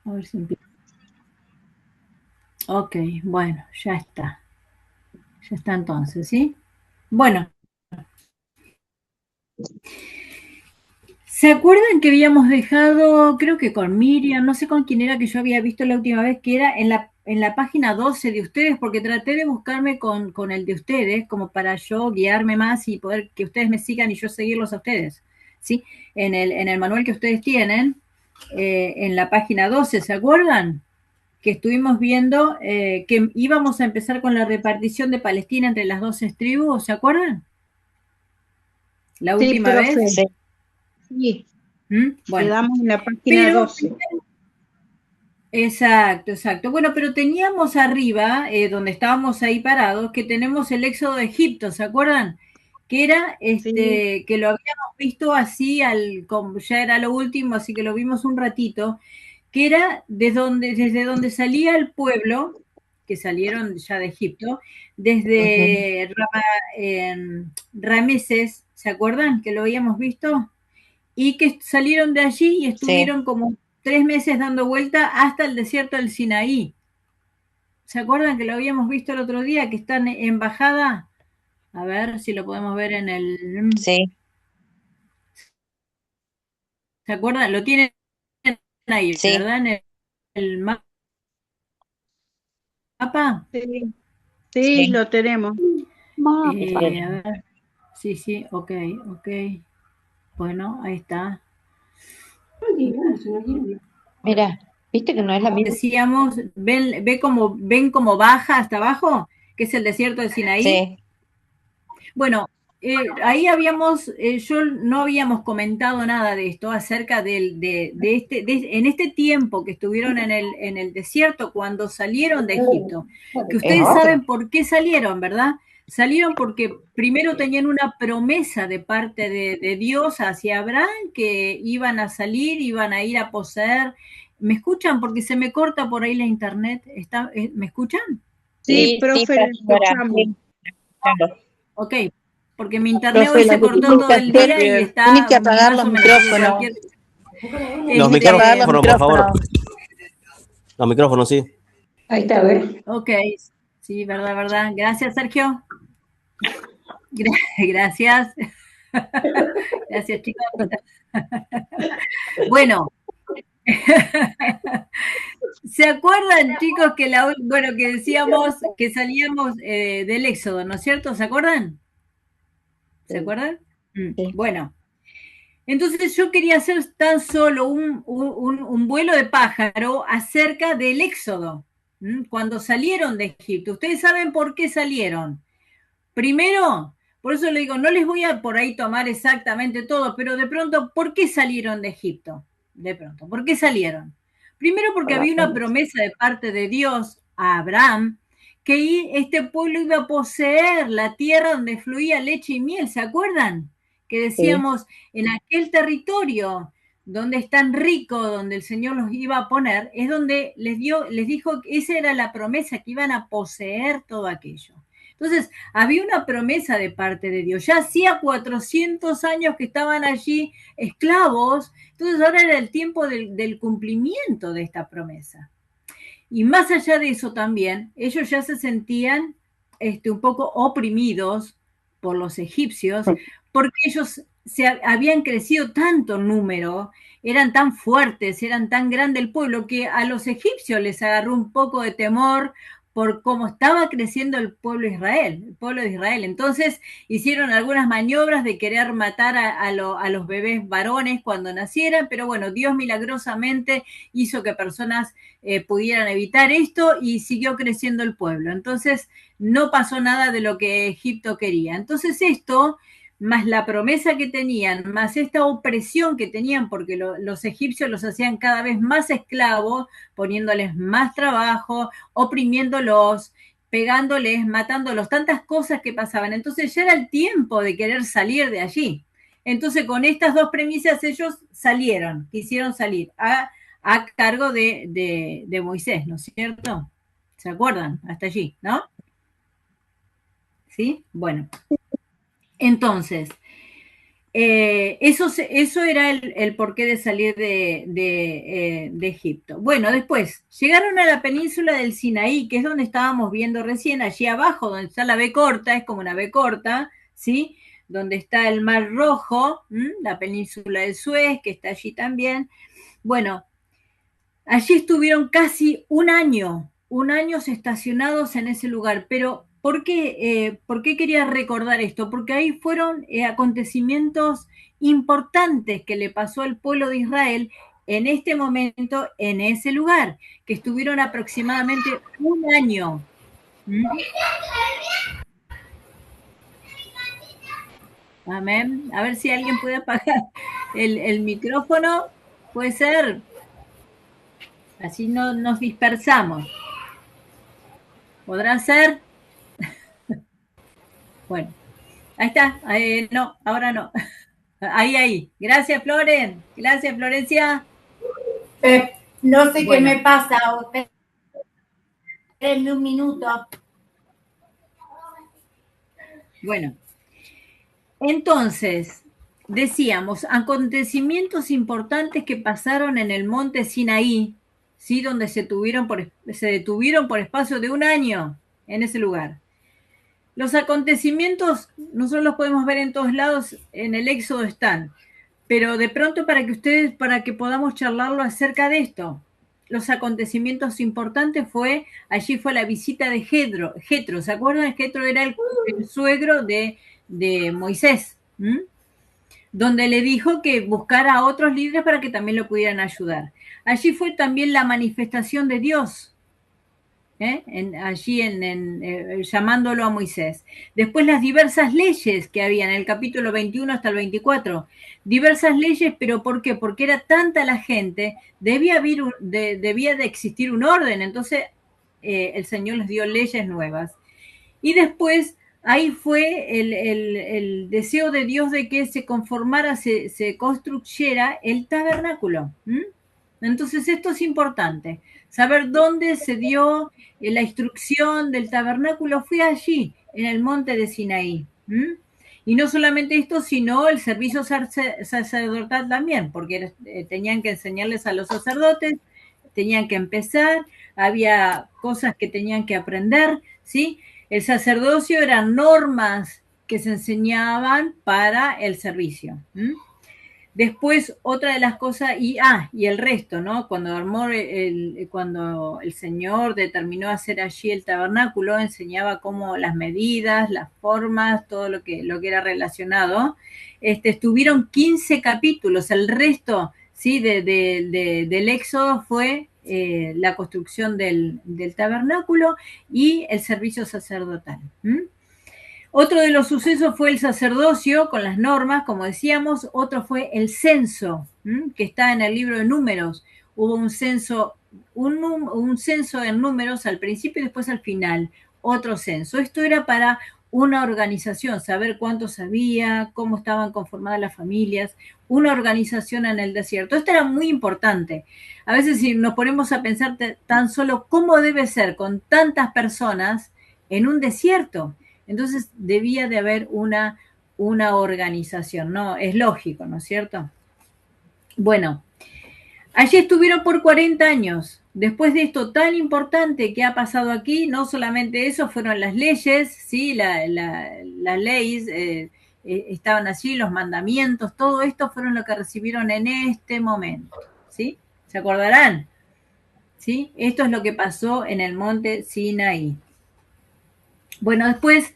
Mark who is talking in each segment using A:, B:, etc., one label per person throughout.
A: A ver si empieza. Ok, bueno, ya está. Ya está entonces, ¿sí? Bueno, ¿se acuerdan que habíamos dejado, creo que con Miriam, no sé con quién era que yo había visto la última vez, que era en la página 12 de ustedes, porque traté de buscarme con el de ustedes, como para yo guiarme más y poder que ustedes me sigan y yo seguirlos a ustedes, ¿sí? En el manual que ustedes tienen, en la página 12, ¿se acuerdan? Que estuvimos viendo que íbamos a empezar con la repartición de Palestina entre las 12 tribus, ¿se acuerdan? La
B: Sí,
A: última
B: profe,
A: vez.
B: sí,
A: Bueno,
B: quedamos en la página
A: pero
B: 12.
A: exacto, exacto. Bueno, pero teníamos arriba, donde estábamos ahí parados, que tenemos el éxodo de Egipto, ¿se acuerdan? Que era
B: Sí,
A: que lo habíamos visto así, como ya era lo último, así que lo vimos un ratito, que era desde donde salía el pueblo, que salieron ya de Egipto,
C: Ujú.
A: desde Rameses, ¿se acuerdan? Que lo habíamos visto, y que salieron de allí y
C: Sí,
A: estuvieron como 3 meses dando vuelta hasta el desierto del Sinaí. ¿Se acuerdan que lo habíamos visto el otro día, que están en bajada? A ver si lo podemos ver en el...
C: sí,
A: ¿Se acuerdan? Lo tienen ahí,
C: sí.
A: ¿verdad? En el mapa.
B: sí, sí,
C: Sí.
B: lo tenemos.
A: A
C: Esperen.
A: ver. Sí, sí, ok, ok. Bueno, ahí está.
C: Mira, ¿viste que no es la misma?
A: Decíamos, ven como baja hasta abajo, que es el desierto del Sinaí.
C: Sí,
A: Bueno, ahí yo no habíamos comentado nada de esto acerca en este tiempo que estuvieron en el desierto cuando salieron de Egipto, que
C: es
A: ustedes
C: otro.
A: saben por qué salieron, ¿verdad? Salieron porque primero tenían una promesa de parte de Dios hacia Abraham que iban a salir, iban a ir a poseer. ¿Me escuchan? Porque se me corta por ahí la internet. ¿Me escuchan?
B: Sí,
C: Sí, sí,
B: profe, lo
C: pastora.
B: escuchamos.
C: Sí, claro.
A: Ok, porque mi internet hoy
C: Profe,
A: se
C: lo que
A: cortó
C: tienen que
A: todo el
C: hacer,
A: día y
C: tienen
A: está
C: que apagar
A: más
C: los
A: o menos haciendo cualquier...
C: micrófonos.
D: Los
C: Tienen que apagar
A: Este,
C: los
D: micrófonos, por favor.
C: micrófonos.
D: Los micrófonos, sí.
C: Ahí está, a ver.
A: ok, sí, verdad, verdad. Gracias, Sergio. Gracias. Gracias, chicos. Bueno, ¿se acuerdan, chicos, bueno, que decíamos que salíamos del Éxodo, ¿no es cierto? ¿Se acuerdan? ¿Se
C: Sí,
A: acuerdan?
C: sí.
A: Bueno, entonces yo quería hacer tan solo un vuelo de pájaro acerca del éxodo, cuando salieron de Egipto. Ustedes saben por qué salieron. Primero, por eso le digo, no les voy a por ahí tomar exactamente todo, pero de pronto, ¿por qué salieron de Egipto? De pronto, ¿por qué salieron? Primero porque
C: Por la
A: había una
C: promesa.
A: promesa de parte de Dios a Abraham que este pueblo iba a poseer la tierra donde fluía leche y miel, ¿se acuerdan? Que
C: Sí,
A: decíamos, en aquel territorio donde es tan rico, donde el Señor los iba a poner, es donde les dijo que esa era la promesa, que iban a poseer todo aquello. Entonces, había una promesa de parte de Dios. Ya hacía 400 años que estaban allí esclavos, entonces ahora era el tiempo del cumplimiento de esta promesa. Y más allá de eso también, ellos ya se sentían un poco oprimidos por los egipcios, porque ellos habían crecido tanto en número, eran tan fuertes, eran tan grande el pueblo, que a los egipcios les agarró un poco de temor por cómo estaba creciendo el pueblo de Israel. Entonces hicieron algunas maniobras de querer matar a los bebés varones cuando nacieran, pero bueno, Dios milagrosamente hizo que personas pudieran evitar esto y siguió creciendo el pueblo. Entonces no pasó nada de lo que Egipto quería. Entonces esto, más la promesa que tenían, más esta opresión que tenían, porque los egipcios los hacían cada vez más esclavos, poniéndoles más trabajo, oprimiéndolos, pegándoles, matándolos, tantas cosas que pasaban. Entonces ya era el tiempo de querer salir de allí. Entonces con estas dos premisas ellos salieron, quisieron salir a cargo de Moisés, ¿no es cierto? ¿Se acuerdan? Hasta allí, ¿no? ¿Sí? Bueno, entonces, Eso era el porqué de salir de Egipto. Bueno, después llegaron a la península del Sinaí, que es donde estábamos viendo recién, allí abajo, donde está la B corta, es como una B corta, ¿sí? Donde está el Mar Rojo, la península de Suez, que está allí también. Bueno, allí estuvieron casi un año estacionados en ese lugar, pero ¿por qué quería recordar esto? Porque ahí fueron acontecimientos importantes que le pasó al pueblo de Israel en este momento, en ese lugar, que estuvieron aproximadamente un año. Amén. A ver si alguien puede apagar el micrófono. Puede ser. Así no nos dispersamos. ¿Podrá ser? Bueno, ahí está. No, ahora no. Ahí. Gracias, Floren. Gracias, Florencia.
E: No sé
A: Bueno.
E: qué me pasa. Espérenme un minuto.
A: Bueno, entonces, decíamos, acontecimientos importantes que pasaron en el monte Sinaí, ¿sí? Donde se detuvieron por espacio de un año en ese lugar. Los acontecimientos nosotros los podemos ver en todos lados, en el Éxodo están, pero de pronto para que podamos charlarlo acerca de esto. Los acontecimientos importantes allí fue la visita de Jetro, ¿se acuerdan? Jetro era el suegro de Moisés, donde le dijo que buscara a otros líderes para que también lo pudieran ayudar. Allí fue también la manifestación de Dios, llamándolo a Moisés. Después las diversas leyes que había en el capítulo 21 hasta el 24. Diversas leyes, pero ¿por qué? Porque era tanta la gente, debía de existir un orden, entonces el Señor les dio leyes nuevas. Y después ahí fue el deseo de Dios de que se conformara, se construyera el tabernáculo. Entonces esto es importante, saber dónde se dio la instrucción del tabernáculo, fue allí, en el monte de Sinaí. Y no solamente esto, sino el servicio sacerdotal también, porque tenían que enseñarles a los sacerdotes, tenían que empezar, había cosas que tenían que aprender, ¿sí? El sacerdocio eran normas que se enseñaban para el servicio. Después, otra de las cosas, y el resto, ¿no? Cuando el Señor determinó hacer allí el tabernáculo, enseñaba cómo las medidas, las formas, todo lo que era relacionado. Estuvieron 15 capítulos, el resto, ¿sí? Del Éxodo fue la construcción del tabernáculo y el servicio sacerdotal. Otro de los sucesos fue el sacerdocio con las normas, como decíamos. Otro fue el censo, que está en el libro de Números. Hubo un censo en Números al principio y después al final. Otro censo. Esto era para una organización, saber cuántos había, cómo estaban conformadas las familias, una organización en el desierto. Esto era muy importante. A veces si nos ponemos a pensar tan solo cómo debe ser con tantas personas en un desierto. Entonces debía de haber una organización, ¿no? Es lógico, ¿no es cierto? Bueno, allí estuvieron por 40 años. Después de esto tan importante que ha pasado aquí, no solamente eso, fueron las leyes, ¿sí? Las leyes estaban allí, los mandamientos, todo esto fueron lo que recibieron en este momento, ¿sí? ¿Se acordarán? ¿Sí? Esto es lo que pasó en el monte Sinaí. Bueno, después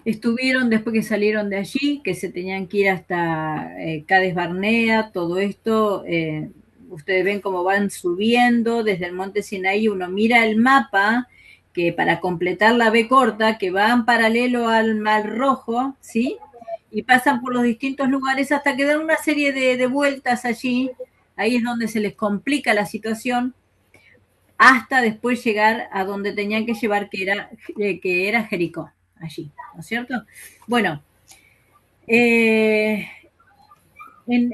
A: que salieron de allí, que se tenían que ir hasta Cades Barnea, todo esto, ustedes ven cómo van subiendo desde el monte Sinaí, uno mira el mapa, que para completar la B corta, que van paralelo al Mar Rojo, ¿sí? Y pasan por los distintos lugares hasta que dan una serie de vueltas allí, ahí es donde se les complica la situación, hasta después llegar a donde tenían que llevar, que era Jericó, allí, ¿no es cierto? Bueno,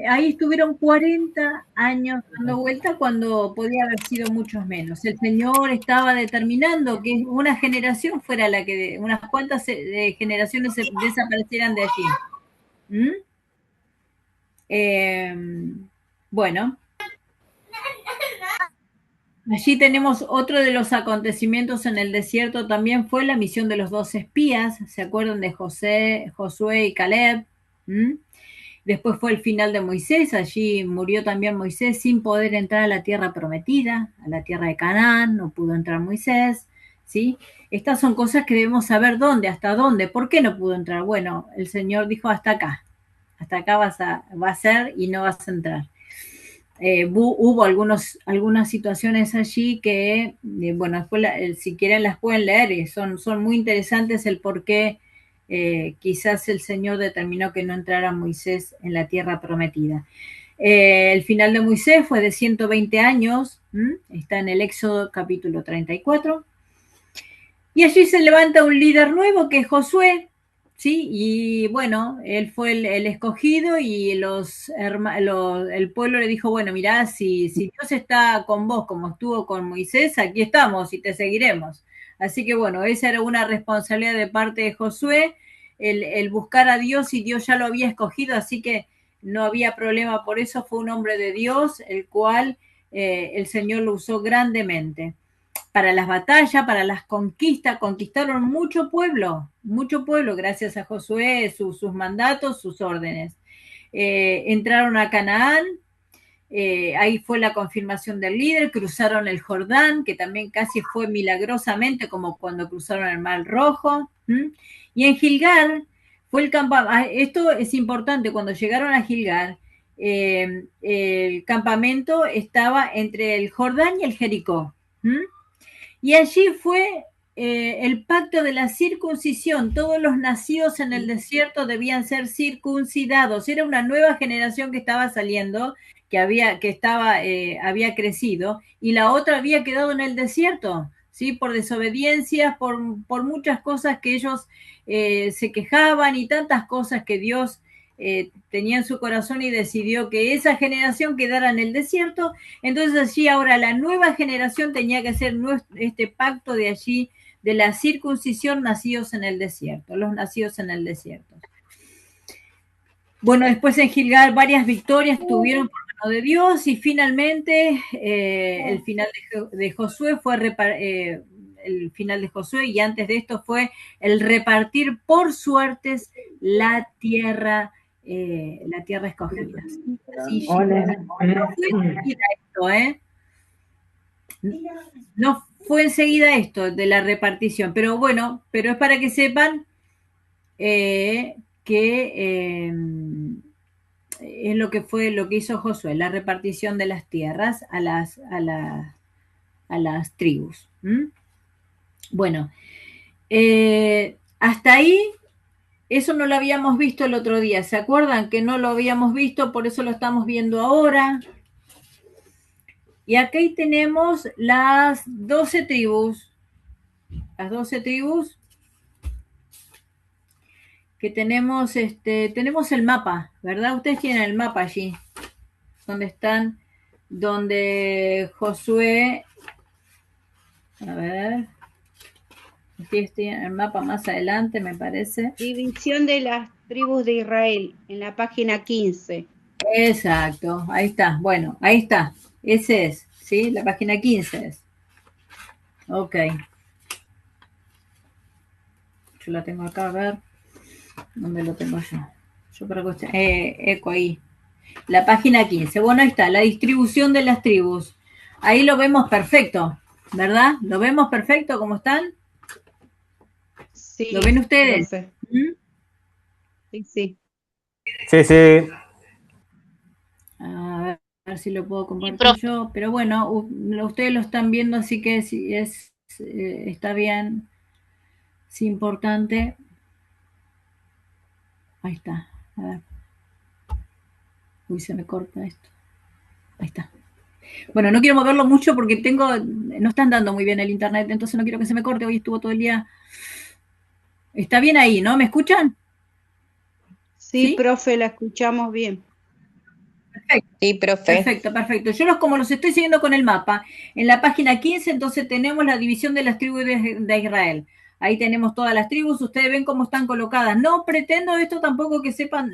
A: ahí estuvieron 40 años dando vuelta cuando podía haber sido muchos menos. El Señor estaba determinando que una generación fuera la que, unas cuantas generaciones desaparecieran de allí. Bueno, allí tenemos otro de los acontecimientos en el desierto, también fue la misión de los 12 espías, ¿se acuerdan de Josué y Caleb? ¿Mm? Después fue el final de Moisés, allí murió también Moisés sin poder entrar a la tierra prometida, a la tierra de Canaán, no pudo entrar Moisés, ¿sí? Estas son cosas que debemos saber dónde, hasta dónde, ¿por qué no pudo entrar? Bueno, el Señor dijo hasta acá va a ser y no vas a entrar. Hubo algunas situaciones allí que, bueno, después si quieren las pueden leer, son muy interesantes el por qué quizás el Señor determinó que no entrara Moisés en la tierra prometida. El final de Moisés fue de 120 años, está en el Éxodo capítulo 34, y allí se levanta un líder nuevo que es Josué, ¿sí? Y bueno, él fue el escogido y el pueblo le dijo, bueno, mirá, si Dios está con vos como estuvo con Moisés, aquí estamos y te seguiremos. Así que bueno, esa era una responsabilidad de parte de Josué, el buscar a Dios, y Dios ya lo había escogido, así que no había problema. Por eso fue un hombre de Dios, el cual el Señor lo usó grandemente para las batallas, para las conquistas. Conquistaron mucho pueblo gracias a Josué, sus mandatos, sus órdenes. Entraron a Canaán, ahí fue la confirmación del líder, cruzaron el Jordán, que también casi fue milagrosamente como cuando cruzaron el Mar Rojo, y en Gilgal fue el campamento. Esto es importante, cuando llegaron a Gilgal, el campamento estaba entre el Jordán y el Jericó, y allí fue el pacto de la circuncisión. Todos los nacidos en el desierto debían ser circuncidados. Era una nueva generación que estaba saliendo, había crecido, y la otra había quedado en el desierto, ¿sí? Por desobediencias, por muchas cosas que ellos se quejaban, y tantas cosas que Dios tenía en su corazón, y decidió que esa generación quedara en el desierto. Entonces allí ahora la nueva generación tenía que hacer este pacto de allí, de la circuncisión, nacidos en el desierto, los nacidos en el desierto. Bueno, después en Gilgal varias victorias tuvieron por mano de Dios, y finalmente el final de Josué fue el final de Josué, y antes de esto fue el repartir por suertes la tierra escogida. Así, no fue enseguida esto, no fue enseguida esto de la repartición, pero bueno, pero es para que sepan que es lo que hizo Josué, la repartición de las tierras a las tribus. Bueno, hasta ahí, eso no lo habíamos visto el otro día. ¿Se acuerdan que no lo habíamos visto? Por eso lo estamos viendo ahora. Y aquí tenemos las 12 tribus. Las 12 tribus que tenemos, tenemos el mapa, ¿verdad? Ustedes tienen el mapa allí, donde Josué, a ver, aquí estoy en el mapa más adelante, me parece.
B: División de las tribus de Israel, en la página 15.
A: Exacto, ahí está, bueno, ahí está, ese es, ¿sí? La página 15 es. Ok. Yo la tengo acá, a ver. ¿Dónde lo tengo yo? Yo para cuestión. Eco ahí. La página 15. Bueno, ahí está, la distribución de las tribus. Ahí lo vemos perfecto, ¿verdad? ¿Lo vemos perfecto como están?
B: Sí,
A: ¿Lo ven ustedes?
B: Sí, sí.
D: Sí, sí.
A: A ver si lo puedo compartir yo. Pero bueno, ustedes lo están viendo, así que está bien. Es importante. Ahí está. A ver. Uy, se me corta esto. Ahí está. Bueno, no quiero moverlo mucho porque no están dando muy bien el internet, entonces no quiero que se me corte. Hoy estuvo todo el día. Está bien ahí, ¿no? ¿Me escuchan?
B: Sí, profe, la escuchamos bien.
A: Perfecto.
C: Sí, profe.
A: Perfecto. Yo como los estoy siguiendo con el mapa, en la página 15, entonces tenemos la división de las tribus de Israel. Ahí tenemos todas las tribus, ustedes ven cómo están colocadas. No pretendo esto tampoco que sepan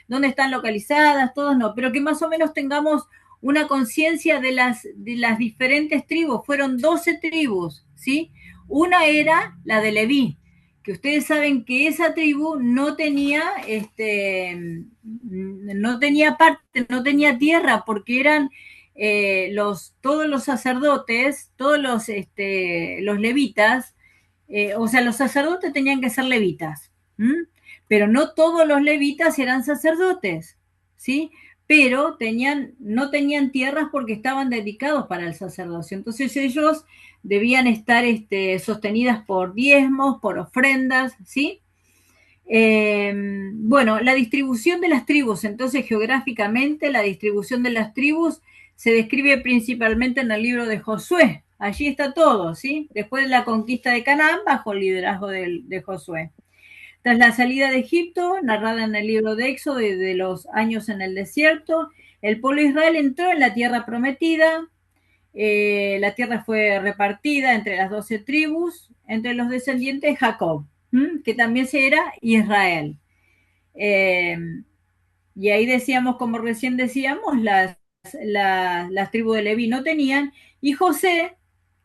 A: dónde están localizadas, todas no, pero que más o menos tengamos una conciencia de las diferentes tribus. Fueron 12 tribus, ¿sí? Una era la de Leví, que ustedes saben que esa tribu no tenía parte, no tenía tierra, porque eran todos los sacerdotes, todos los levitas, o sea, los sacerdotes tenían que ser levitas, pero no todos los levitas eran sacerdotes, ¿sí? Pero no tenían tierras porque estaban dedicados para el sacerdocio. Entonces ellos debían estar sostenidas por diezmos, por ofrendas, ¿sí? Bueno, la distribución de las tribus, entonces geográficamente la distribución de las tribus se describe principalmente en el libro de Josué. Allí está todo, ¿sí? Después de la conquista de Canaán, bajo el liderazgo de Josué. Tras la salida de Egipto, narrada en el libro de Éxodo, de los años en el desierto, el pueblo de Israel entró en la tierra prometida. La tierra fue repartida entre las 12 tribus, entre los descendientes de Jacob, que también era Israel. Y ahí decíamos, como recién decíamos, las tribus de Leví no tenían, y José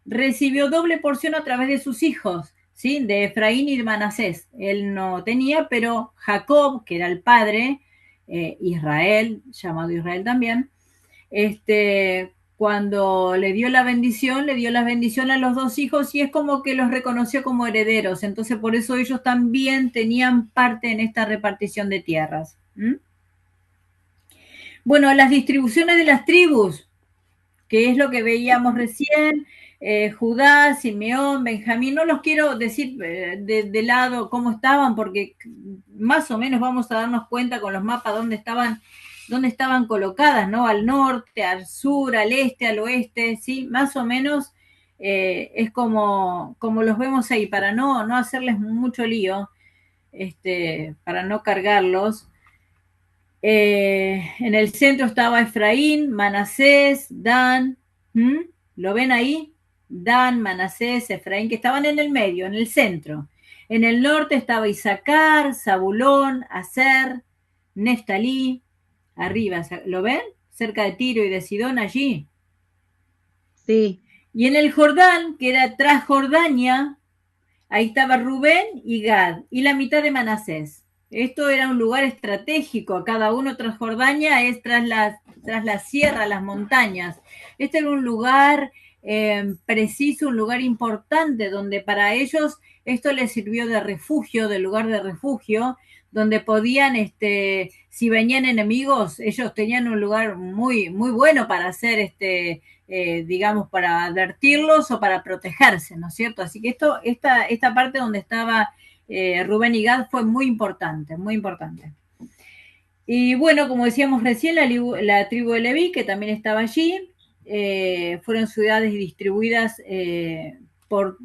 A: recibió doble porción a través de sus hijos, ¿sí? De Efraín y de Manasés. Él no tenía, pero Jacob, que era el padre, Israel, llamado Israel también, cuando le dio la bendición a los dos hijos y es como que los reconoció como herederos. Entonces, por eso ellos también tenían parte en esta repartición de tierras. Bueno, las distribuciones de las tribus, que es lo que veíamos recién, Judá, Simeón, Benjamín, no los quiero decir de lado cómo estaban, porque más o menos vamos a darnos cuenta con los mapas dónde estaban colocadas, ¿no? Al norte, al sur, al este, al oeste, ¿sí? Más o menos es como los vemos ahí, para no hacerles mucho lío, para no cargarlos. En el centro estaba Efraín, Manasés, Dan, ¿lo ven ahí? Dan, Manasés, Efraín, que estaban en el medio, en el centro. En el norte estaba Isaacar, Zabulón, Aser, Neftalí, arriba, ¿lo ven? Cerca de Tiro y de Sidón, allí.
B: Sí.
A: Y en el Jordán, que era tras Jordania, ahí estaba Rubén y Gad, y la mitad de Manasés. Esto era un lugar estratégico, cada uno tras Jordania es tras la sierra, las montañas. Este era un lugar preciso, un lugar importante, donde para ellos esto les sirvió de refugio, de lugar de refugio, donde podían, si venían enemigos, ellos tenían un lugar muy, muy bueno para hacer, digamos, para advertirlos o para protegerse, ¿no es cierto? Así que esta parte donde estaba Rubén y Gad fue muy importante, muy importante. Y bueno, como decíamos recién, la tribu de Leví, que también estaba allí, fueron ciudades distribuidas por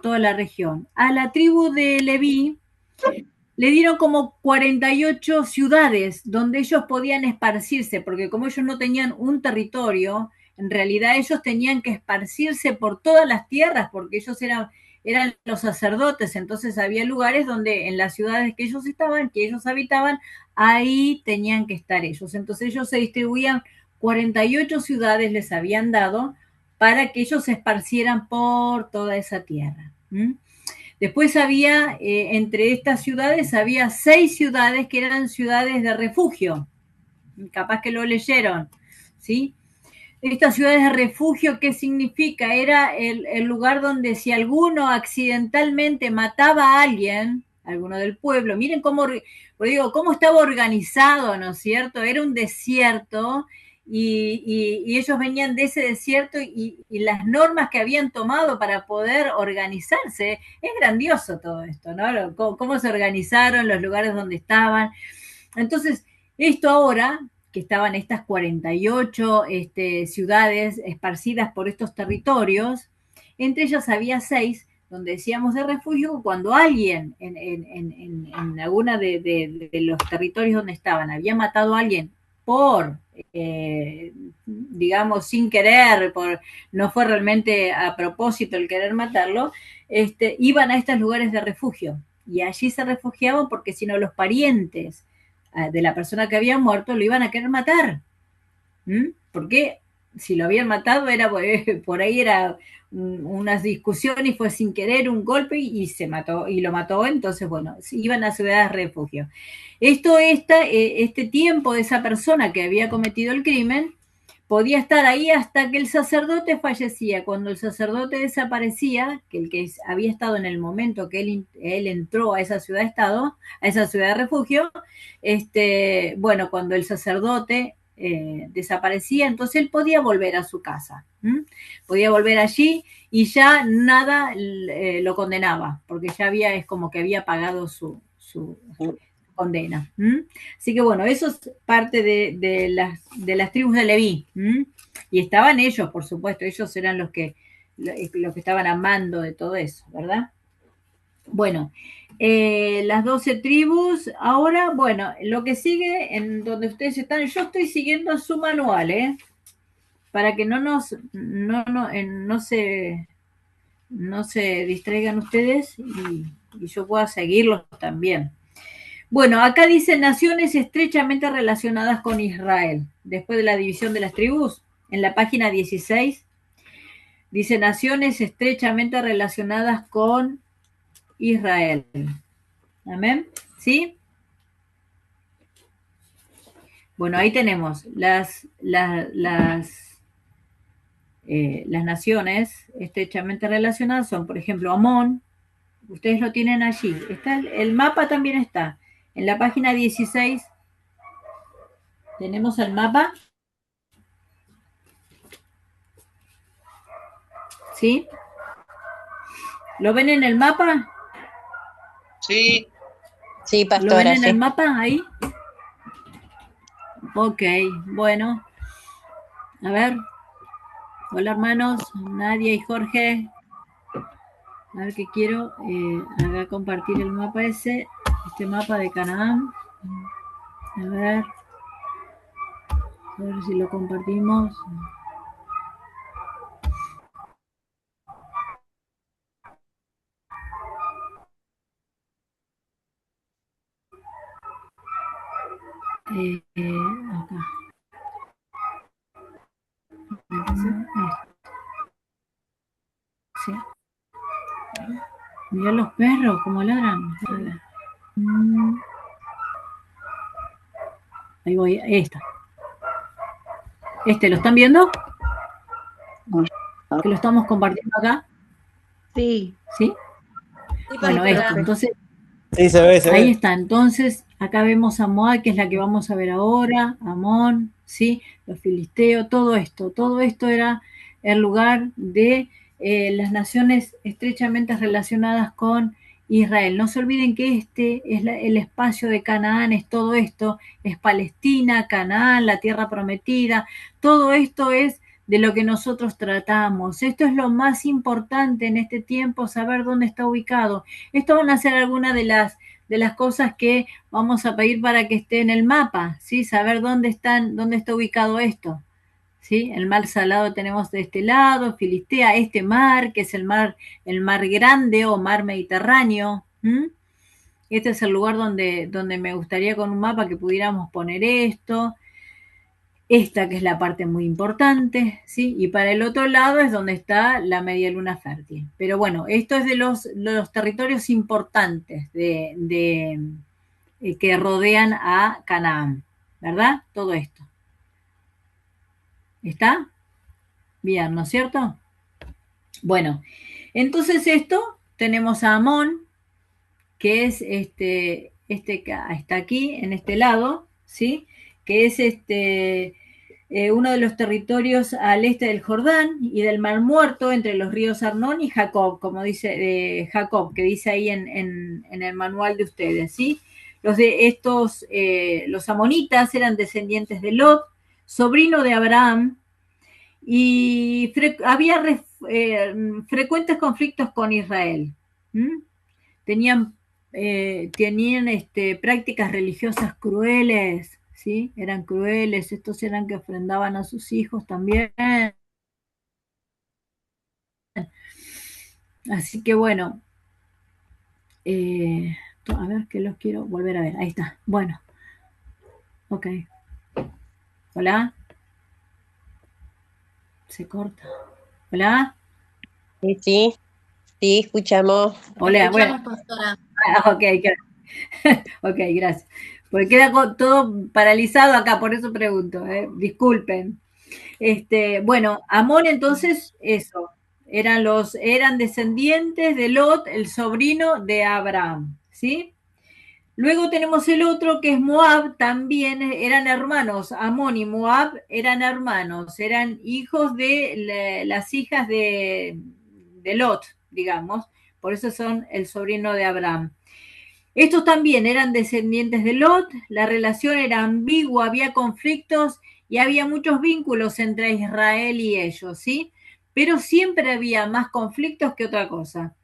A: toda la región. A la tribu de Leví le dieron como 48 ciudades donde ellos podían esparcirse, porque como ellos no tenían un territorio, en realidad ellos tenían que esparcirse por todas las tierras, porque ellos eran los sacerdotes, entonces había lugares donde en las ciudades que ellos estaban, que ellos habitaban, ahí tenían que estar ellos. Entonces ellos se distribuían, 48 ciudades les habían dado para que ellos se esparcieran por toda esa tierra. Después había, entre estas ciudades, había 6 ciudades que eran ciudades de refugio. Capaz que lo leyeron, ¿sí? Estas ciudades de refugio, ¿qué significa? Era el lugar donde si alguno accidentalmente mataba a alguien, alguno del pueblo, miren cómo estaba organizado, ¿no es cierto? Era un desierto y ellos venían de ese desierto y las normas que habían tomado para poder organizarse, es grandioso todo esto, ¿no? Cómo se organizaron, los lugares donde estaban. Entonces, esto ahora, que estaban estas 48 ciudades esparcidas por estos territorios, entre ellas había 6, donde decíamos de refugio, cuando alguien en alguna de los territorios donde estaban había matado a alguien por digamos, sin querer, no fue realmente a propósito el querer matarlo, iban a estos lugares de refugio y allí se refugiaban porque si no los parientes de la persona que había muerto lo iban a querer matar. Porque si lo habían matado era por ahí era una discusión y fue sin querer un golpe y se mató y lo mató, entonces bueno, iban a ciudades de refugio. Este tiempo de esa persona que había cometido el crimen podía estar ahí hasta que el sacerdote fallecía. Cuando el sacerdote desaparecía, que el que había estado en el momento que él entró a esa ciudad-estado, a esa ciudad de refugio, bueno, cuando el sacerdote desaparecía, entonces él podía volver a su casa. Podía volver allí y ya nada lo condenaba, porque ya es como que había pagado su condena. Así que bueno, eso es parte de las tribus de Leví. Y estaban ellos, por supuesto, ellos eran los que estaban amando de todo eso, ¿verdad? Bueno, las 12 tribus, ahora, bueno, lo que sigue en donde ustedes están, yo estoy siguiendo su manual, para que no se distraigan ustedes y yo pueda seguirlos también. Bueno, acá dice naciones estrechamente relacionadas con Israel. Después de la división de las tribus, en la página 16, dice naciones estrechamente relacionadas con Israel. Amén. ¿Sí? Bueno, ahí tenemos las naciones estrechamente relacionadas son, por ejemplo, Amón. Ustedes lo tienen allí. El mapa también está. En la página 16 tenemos el mapa. ¿Sí? ¿Lo ven en el mapa?
F: Sí.
C: Sí,
A: ¿Lo
C: pastora,
A: ven en
C: sí.
A: el mapa ahí? Ok, bueno. A ver. Hola hermanos, Nadia y Jorge. A ver qué quiero. Acá compartir el mapa ese. Este mapa de Canaán. A ver si lo compartimos. Acá. Sí. Mirá los perros, como ladran. Ahí voy, esta. ¿Lo están viendo? Que lo estamos compartiendo acá.
B: Sí.
A: ¿Sí? Bueno,
B: perfecto.
A: entonces,
D: Sí, se ve, se
A: ahí
D: ve.
A: está. Entonces, acá vemos a Moab, que es la que vamos a ver ahora, Amón, ¿sí? Los filisteos, todo esto era el lugar de las naciones estrechamente relacionadas con Israel. No se olviden que es el espacio de Canaán, es todo esto, es Palestina, Canaán, la tierra prometida, todo esto es de lo que nosotros tratamos. Esto es lo más importante en este tiempo, saber dónde está ubicado. Esto van a ser algunas de las cosas que vamos a pedir para que esté en el mapa, ¿sí? Saber dónde está ubicado esto, ¿sí? El mar Salado tenemos de este lado, Filistea, este mar, que es el mar Grande o mar Mediterráneo. Este es el lugar donde me gustaría con un mapa que pudiéramos poner esto. Esta que es la parte muy importante, ¿sí? Y para el otro lado es donde está la media luna fértil. Pero bueno, esto es de los territorios importantes que rodean a Canaán, ¿verdad? Todo esto. ¿Está? Bien, ¿no es cierto? Bueno, entonces tenemos a Amón, que es que está aquí, en este lado, ¿sí? Que es uno de los territorios al este del Jordán y del Mar Muerto, entre los ríos Arnón y Jacob, como dice Jacob, que dice ahí en el manual de ustedes, ¿sí? Los amonitas eran descendientes de Lot, sobrino de Abraham, y había frecuentes conflictos con Israel. Tenían prácticas religiosas crueles, ¿sí? Eran crueles, estos eran que ofrendaban a sus hijos también. Así que bueno, a ver que los quiero volver a ver. Ahí está. Bueno, ok. Hola, se corta. Hola,
G: Sí, sí, sí, escuchamos.
A: hola, bueno.
E: Escuchamos, pastora.
A: Ok, ok, gracias. Porque queda todo paralizado acá, por eso pregunto, disculpen. Bueno, Amón entonces, eso, eran descendientes de Lot, el sobrino de Abraham, ¿sí? Luego tenemos el otro que es Moab, también eran hermanos, Amón y Moab eran hermanos, eran hijos de las hijas de Lot, digamos, por eso son el sobrino de Abraham. Estos también eran descendientes de Lot, la relación era ambigua, había conflictos y había muchos vínculos entre Israel y ellos, ¿sí? Pero siempre había más conflictos que otra cosa.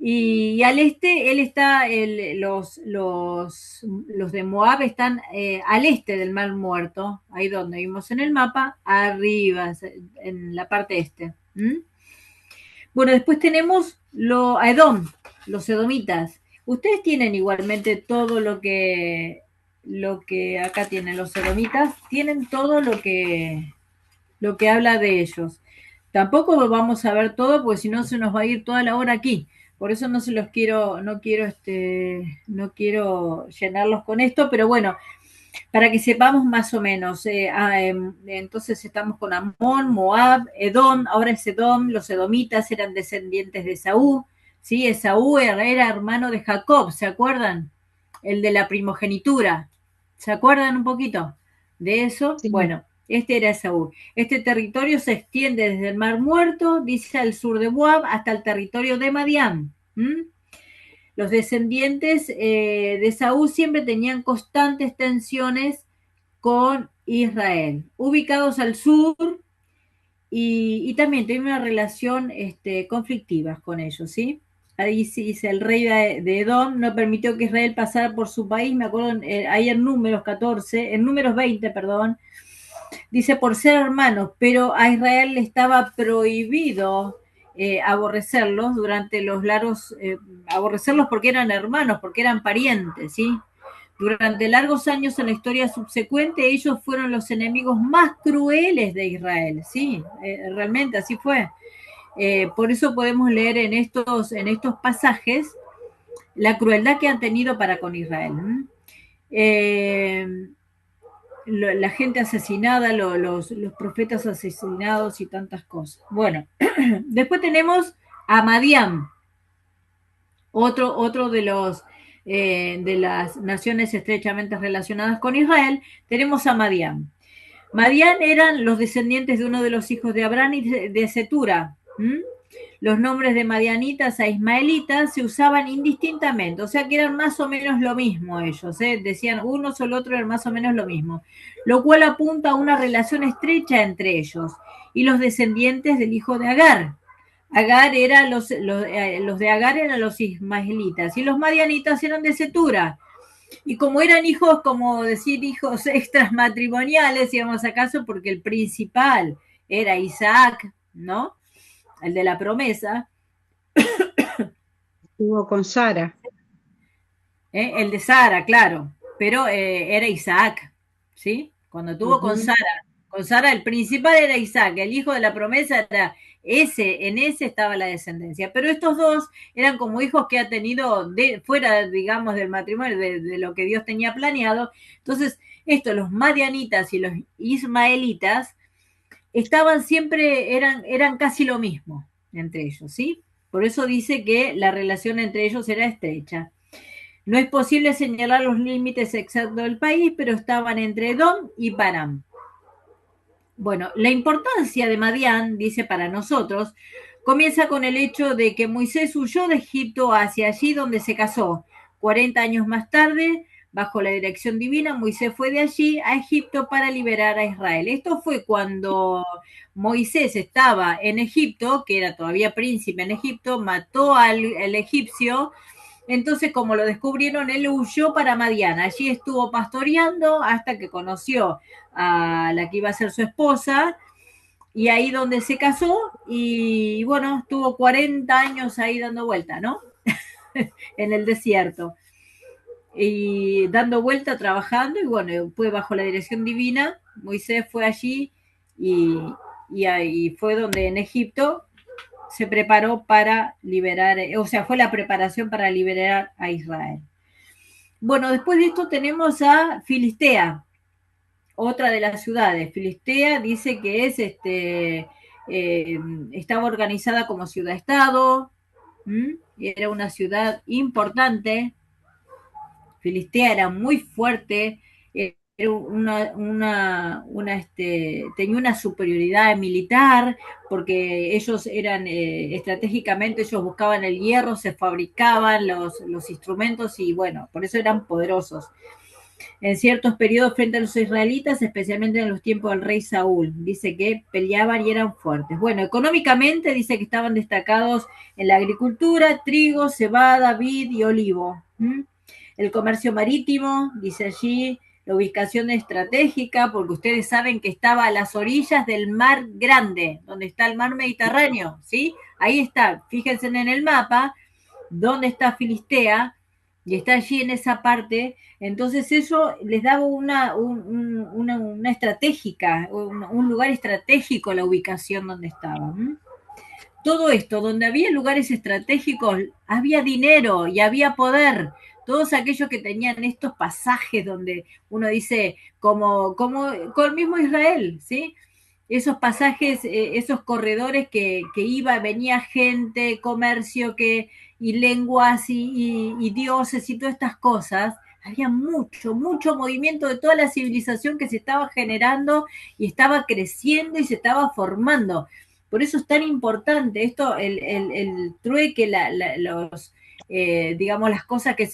A: Y al este, los de Moab están al este del Mar Muerto, ahí donde vimos en el mapa, arriba, en la parte este. ¿Mm? Bueno, después tenemos a Edom, los edomitas. Ustedes tienen igualmente todo lo que acá tienen los edomitas, tienen todo lo que habla de ellos. Tampoco vamos a ver todo, porque si no se nos va a ir toda la hora aquí. Por eso no se los quiero, no quiero llenarlos con esto, pero bueno, para que sepamos más o menos. Entonces estamos con Amón, Moab, Edom, ahora es Edom, los edomitas eran descendientes de Esaú, ¿sí? Esaú era hermano de Jacob, ¿se acuerdan? El de la primogenitura. ¿Se acuerdan un poquito de eso?
B: Sí.
A: Bueno, este era Esaú. Este territorio se extiende desde el Mar Muerto, dice al sur de Moab, hasta el territorio de Madián. Los descendientes de Saúl siempre tenían constantes tensiones con Israel, ubicados al sur y también tenían una relación conflictiva con ellos, ¿sí? Ahí sí dice, el rey de Edom no permitió que Israel pasara por su país, me acuerdo, ahí en números 14, en números 20, perdón, dice por ser hermanos, pero a Israel le estaba prohibido aborrecerlos durante los largos, aborrecerlos porque eran hermanos, porque eran parientes, ¿sí? Durante largos años en la historia subsecuente, ellos fueron los enemigos más crueles de Israel, ¿sí? Realmente así fue. Por eso podemos leer en estos pasajes la crueldad que han tenido para con Israel. La gente asesinada, los profetas asesinados y tantas cosas. Bueno, después tenemos a Madián, otro de las naciones estrechamente relacionadas con Israel. Tenemos a Madián. Madián eran los descendientes de uno de los hijos de Abraham y de Setura. Los nombres de madianitas a ismaelitas se usaban indistintamente, o sea que eran más o menos lo mismo ellos, decían uno o el otro eran más o menos lo mismo, lo cual apunta a una relación estrecha entre ellos y los descendientes del hijo de Agar. Agar era los de Agar eran los ismaelitas y los madianitas eran de Setura. Y como eran hijos, como decir hijos extramatrimoniales, íbamos acaso, porque el principal era Isaac, ¿no? El de la promesa.
B: Estuvo con Sara.
A: El de Sara, claro, pero era Isaac, ¿sí? Cuando tuvo con Sara el principal era Isaac, el hijo de la promesa era en ese estaba la descendencia. Pero estos dos eran como hijos que ha tenido fuera, digamos, del matrimonio, de lo que Dios tenía planeado. Entonces, los madianitas y los ismaelitas estaban siempre, eran casi lo mismo entre ellos, ¿sí? Por eso dice que la relación entre ellos era estrecha. No es posible señalar los límites exactos del país, pero estaban entre Edom y Param. Bueno, la importancia de Madián, dice para nosotros, comienza con el hecho de que Moisés huyó de Egipto hacia allí donde se casó. 40 años más tarde, bajo la dirección divina, Moisés fue de allí a Egipto para liberar a Israel. Esto fue cuando Moisés estaba en Egipto, que era todavía príncipe en Egipto, mató al egipcio, Entonces, como lo descubrieron, él huyó para Madián. Allí estuvo pastoreando hasta que conoció a la que iba a ser su esposa, y ahí donde se casó, y bueno, estuvo 40 años ahí dando vuelta, ¿no? En el desierto. Y dando vuelta, trabajando, y bueno, fue bajo la dirección divina. Moisés fue allí y ahí fue donde en Egipto se preparó para liberar, o sea, fue la preparación para liberar a Israel. Bueno, después de esto tenemos a Filistea, otra de las ciudades. Filistea dice que es estaba organizada como ciudad-estado, era una ciudad importante. Filistea era muy fuerte, era tenía una superioridad militar, porque ellos eran estratégicamente, ellos buscaban el hierro, se fabricaban los instrumentos, y bueno, por eso eran poderosos. En ciertos periodos frente a los israelitas, especialmente en los tiempos del rey Saúl, dice que peleaban y eran fuertes. Bueno, económicamente dice que estaban destacados en la agricultura: trigo, cebada, vid y olivo. El comercio marítimo, dice allí, la ubicación estratégica, porque ustedes saben que estaba a las orillas del Mar Grande, donde está el mar Mediterráneo, ¿sí? Ahí está, fíjense en el mapa, dónde está Filistea, y está allí en esa parte. Entonces eso les daba una estratégica, un lugar estratégico, la ubicación donde estaba. Todo esto, donde había lugares estratégicos, había dinero y había poder. Todos aquellos que tenían estos pasajes donde uno dice, como con el mismo Israel, ¿sí? Esos pasajes, esos corredores que iba, venía gente, comercio, y lenguas y dioses y todas estas cosas. Había mucho movimiento de toda la civilización que se estaba generando y estaba creciendo y se estaba formando. Por eso es tan importante esto, el trueque, digamos, las cosas que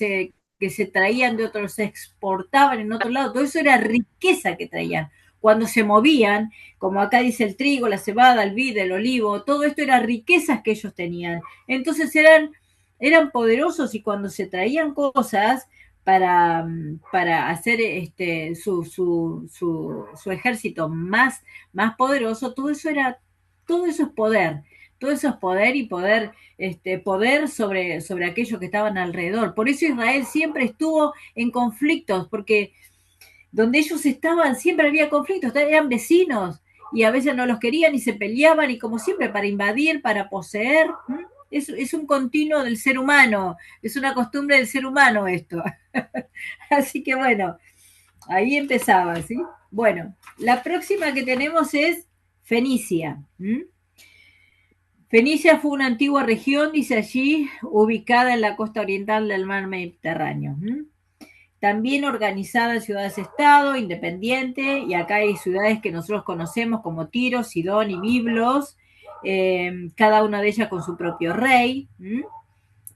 A: se traían de otros, se exportaban en otro lado, todo eso era riqueza que traían. Cuando se movían, como acá dice el trigo, la cebada, el vid, el olivo, todo esto era riquezas que ellos tenían. Entonces eran poderosos, y cuando se traían cosas para hacer su ejército más poderoso, todo eso es poder. Todo eso es poder, y poder sobre aquellos que estaban alrededor. Por eso Israel siempre estuvo en conflictos, porque donde ellos estaban siempre había conflictos, eran vecinos, y a veces no los querían y se peleaban, y como siempre, para invadir, para poseer. Es un continuo del ser humano, es una costumbre del ser humano esto. Así que bueno, ahí empezaba, ¿sí? Bueno, la próxima que tenemos es Fenicia. Fenicia fue una antigua región, dice allí, ubicada en la costa oriental del mar Mediterráneo. También organizada en ciudades-estado, independiente, y acá hay ciudades que nosotros conocemos como Tiro, Sidón y Biblos, cada una de ellas con su propio rey.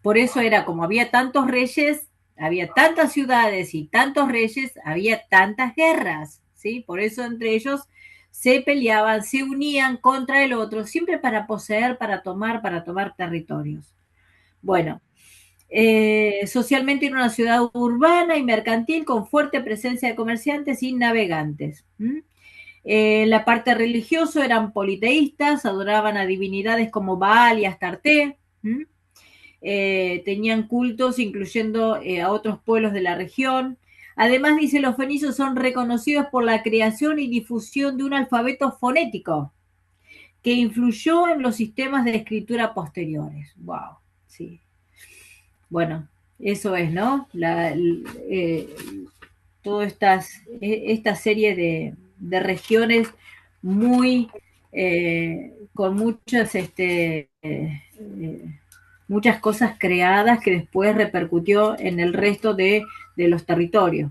A: Por eso era, como había tantos reyes, había tantas ciudades y tantos reyes, había tantas guerras, ¿sí? Por eso entre ellos se peleaban, se unían contra el otro, siempre para poseer, para tomar territorios. Bueno, socialmente era una ciudad urbana y mercantil con fuerte presencia de comerciantes y navegantes. La parte religiosa eran politeístas, adoraban a divinidades como Baal y Astarte. Tenían cultos incluyendo a otros pueblos de la región. Además, dice, los fenicios son reconocidos por la creación y difusión de un alfabeto fonético que influyó en los sistemas de escritura posteriores. Wow, sí. Bueno, eso es, ¿no? Toda esta serie de regiones muy con muchas cosas creadas que después repercutió en el resto de los territorios,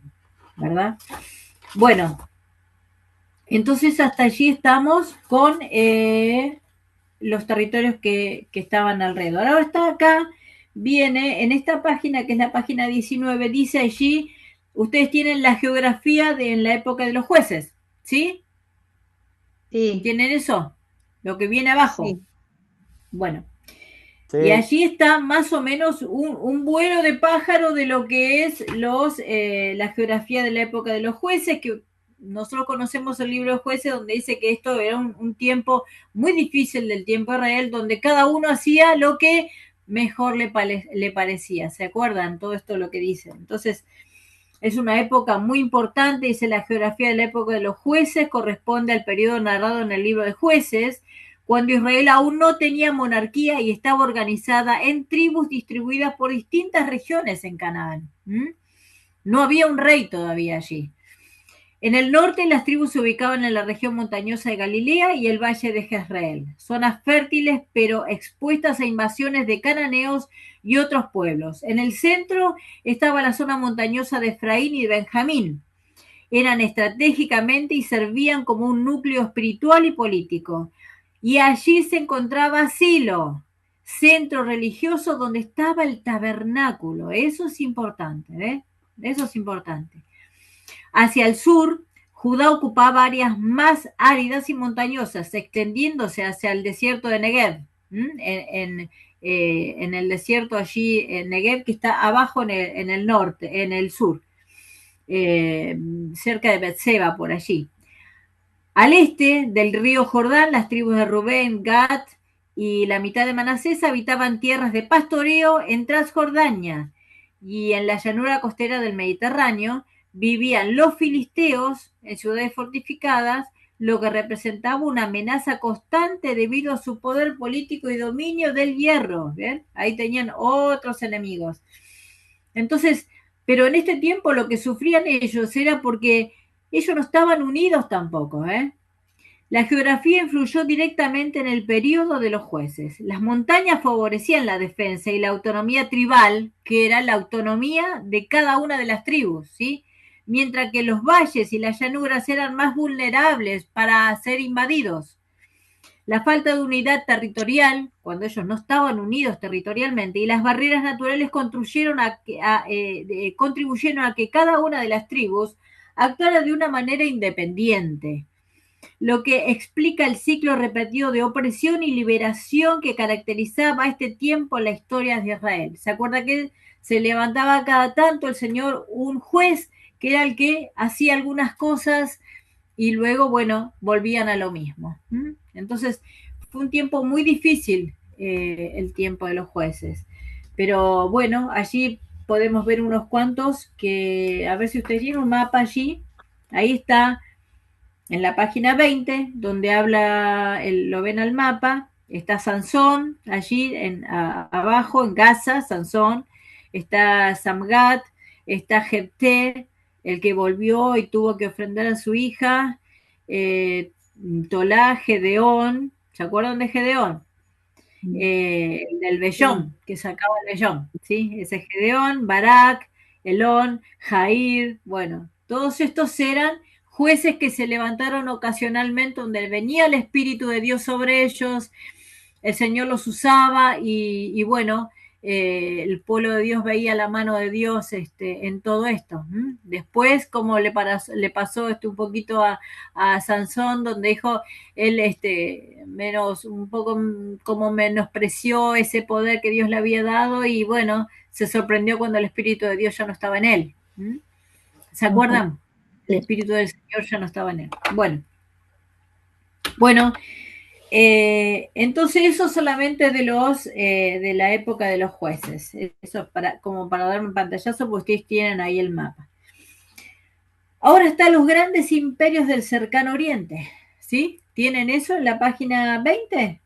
A: ¿verdad? Bueno, entonces hasta allí estamos con los territorios que estaban alrededor. Ahora está acá, viene en esta página, que es la página 19, dice allí, ustedes tienen la geografía en la época de los jueces, ¿sí?
B: Sí.
A: ¿Tienen eso? Lo que viene abajo.
B: Sí.
A: Bueno, Y
D: Sí,
A: allí está más o menos un vuelo de pájaro de lo que es la geografía de la época de los jueces, que nosotros conocemos el libro de jueces donde dice que esto era un tiempo muy difícil del tiempo de Israel, donde cada uno hacía lo que mejor le parecía. ¿Se acuerdan? Todo esto lo que dice. Entonces, es una época muy importante, dice la geografía de la época de los jueces, corresponde al periodo narrado en el libro de jueces, cuando Israel aún no tenía monarquía y estaba organizada en tribus distribuidas por distintas regiones en Canaán. No había un rey todavía allí. En el norte, las tribus se ubicaban en la región montañosa de Galilea y el valle de Jezreel, zonas fértiles pero expuestas a invasiones de cananeos y otros pueblos. En el centro estaba la zona montañosa de Efraín y de Benjamín. Eran estratégicamente y servían como un núcleo espiritual y político. Y allí se encontraba Silo, centro religioso donde estaba el tabernáculo. Eso es importante, ¿eh? Eso es importante. Hacia el sur, Judá ocupaba áreas más áridas y montañosas, extendiéndose hacia el desierto de Negev, en el desierto allí, en Negev, que está abajo en el norte, en el sur, cerca de Betseba, por allí. Al este del río Jordán, las tribus de Rubén, Gad y la mitad de Manasés habitaban tierras de pastoreo en Transjordania, y en la llanura costera del Mediterráneo vivían los filisteos en ciudades fortificadas, lo que representaba una amenaza constante debido a su poder político y dominio del hierro. ¿Ven? Ahí tenían otros enemigos. Entonces, pero en este tiempo lo que sufrían ellos era porque ellos no estaban unidos tampoco, ¿eh? La geografía influyó directamente en el periodo de los jueces. Las montañas favorecían la defensa y la autonomía tribal, que era la autonomía de cada una de las tribus, ¿sí? Mientras que los valles y las llanuras eran más vulnerables para ser invadidos. La falta de unidad territorial, cuando ellos no estaban unidos territorialmente, y las barreras naturales contribuyeron a que cada una de las tribus actuara de una manera independiente, lo que explica el ciclo repetido de opresión y liberación que caracterizaba a este tiempo en la historia de Israel. ¿Se acuerda que se levantaba cada tanto el Señor un juez que era el que hacía algunas cosas y luego, bueno, volvían a lo mismo? Entonces, fue un tiempo muy difícil, el tiempo de los jueces. Pero bueno, allí podemos ver unos cuantos que, a ver si ustedes tienen un mapa allí, ahí está en la página 20, donde lo ven al mapa, está Sansón, allí abajo en Gaza, Sansón, está Samgat, está Jepté, el que volvió y tuvo que ofrendar a su hija, Tolá, Gedeón, ¿se acuerdan de Gedeón? Del vellón, que sacaba el vellón, ¿sí? Ese Gedeón, Barak, Elón, Jair, bueno, todos estos eran jueces que se levantaron ocasionalmente donde venía el Espíritu de Dios sobre ellos, el Señor los usaba y bueno, el pueblo de Dios veía la mano de Dios en todo esto. Después, como le pasó un poquito a Sansón, donde dijo, él un poco como menospreció ese poder que Dios le había dado y bueno, se sorprendió cuando el Espíritu de Dios ya no estaba en él. ¿Se acuerdan? El Espíritu del Señor ya no estaba en él. Bueno, entonces eso solamente de la época de los jueces. Eso como para darme un pantallazo, porque ustedes tienen ahí el mapa. Ahora están los grandes imperios del cercano oriente, ¿sí? ¿Tienen eso en la página 20?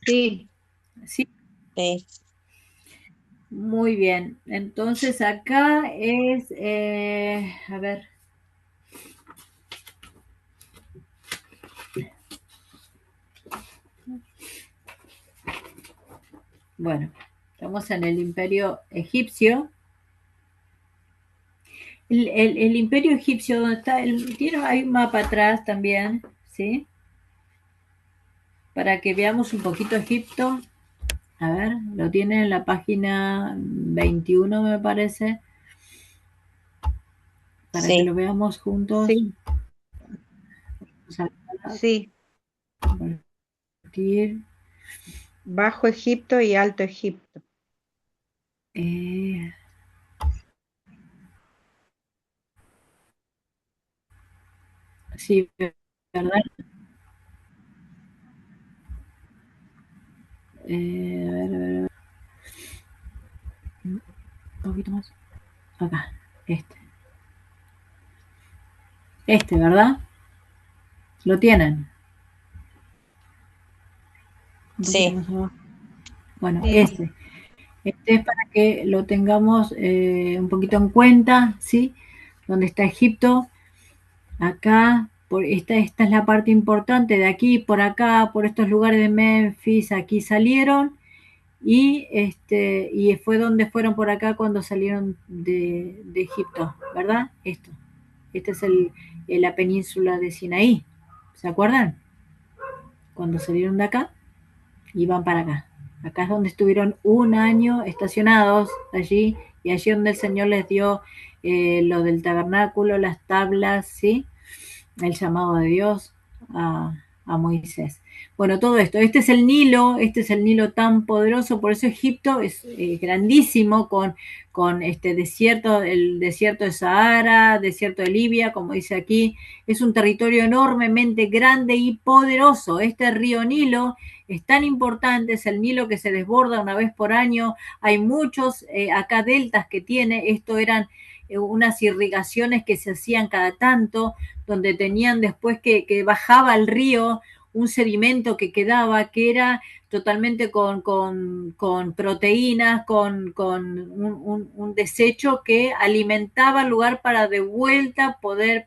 B: Sí.
A: Sí.
G: Sí.
A: Muy bien. Entonces acá es, a ver. Bueno, estamos en el imperio egipcio. El imperio egipcio, donde está, hay un mapa atrás también, ¿sí? Para que veamos un poquito Egipto. A ver, lo tiene en la página 21, me parece. Para que lo veamos juntos.
B: Sí. Sí.
A: Compartir.
B: Bajo Egipto y Alto Egipto.
A: Sí, ¿verdad? A ver. Un poquito más. Acá, ¿verdad? ¿Lo tienen? Un poquito
G: Sí.
A: más abajo. Bueno,
B: Sí.
A: Este es para que lo tengamos un poquito en cuenta, ¿sí? Donde está Egipto, acá, esta es la parte importante, de aquí, por acá, por estos lugares de Memphis, aquí salieron, y fue donde fueron por acá cuando salieron de Egipto, ¿verdad? Esta es la península de Sinaí, ¿se acuerdan? Cuando salieron de acá, iban para acá. Acá es donde estuvieron un año estacionados allí, y allí donde el Señor les dio lo del tabernáculo, las tablas, ¿sí? El llamado de Dios a Moisés. Bueno, todo esto. Este es el Nilo tan poderoso, por eso Egipto es grandísimo, con este desierto, el desierto de Sahara, desierto de Libia, como dice aquí. Es un territorio enormemente grande y poderoso. Este río Nilo es tan importante, es el Nilo que se desborda una vez por año. Hay muchos acá deltas que tiene, esto eran unas irrigaciones que se hacían cada tanto, donde tenían después que bajaba al río un sedimento que quedaba, que era totalmente con proteínas, con un desecho que alimentaba el lugar para de vuelta poder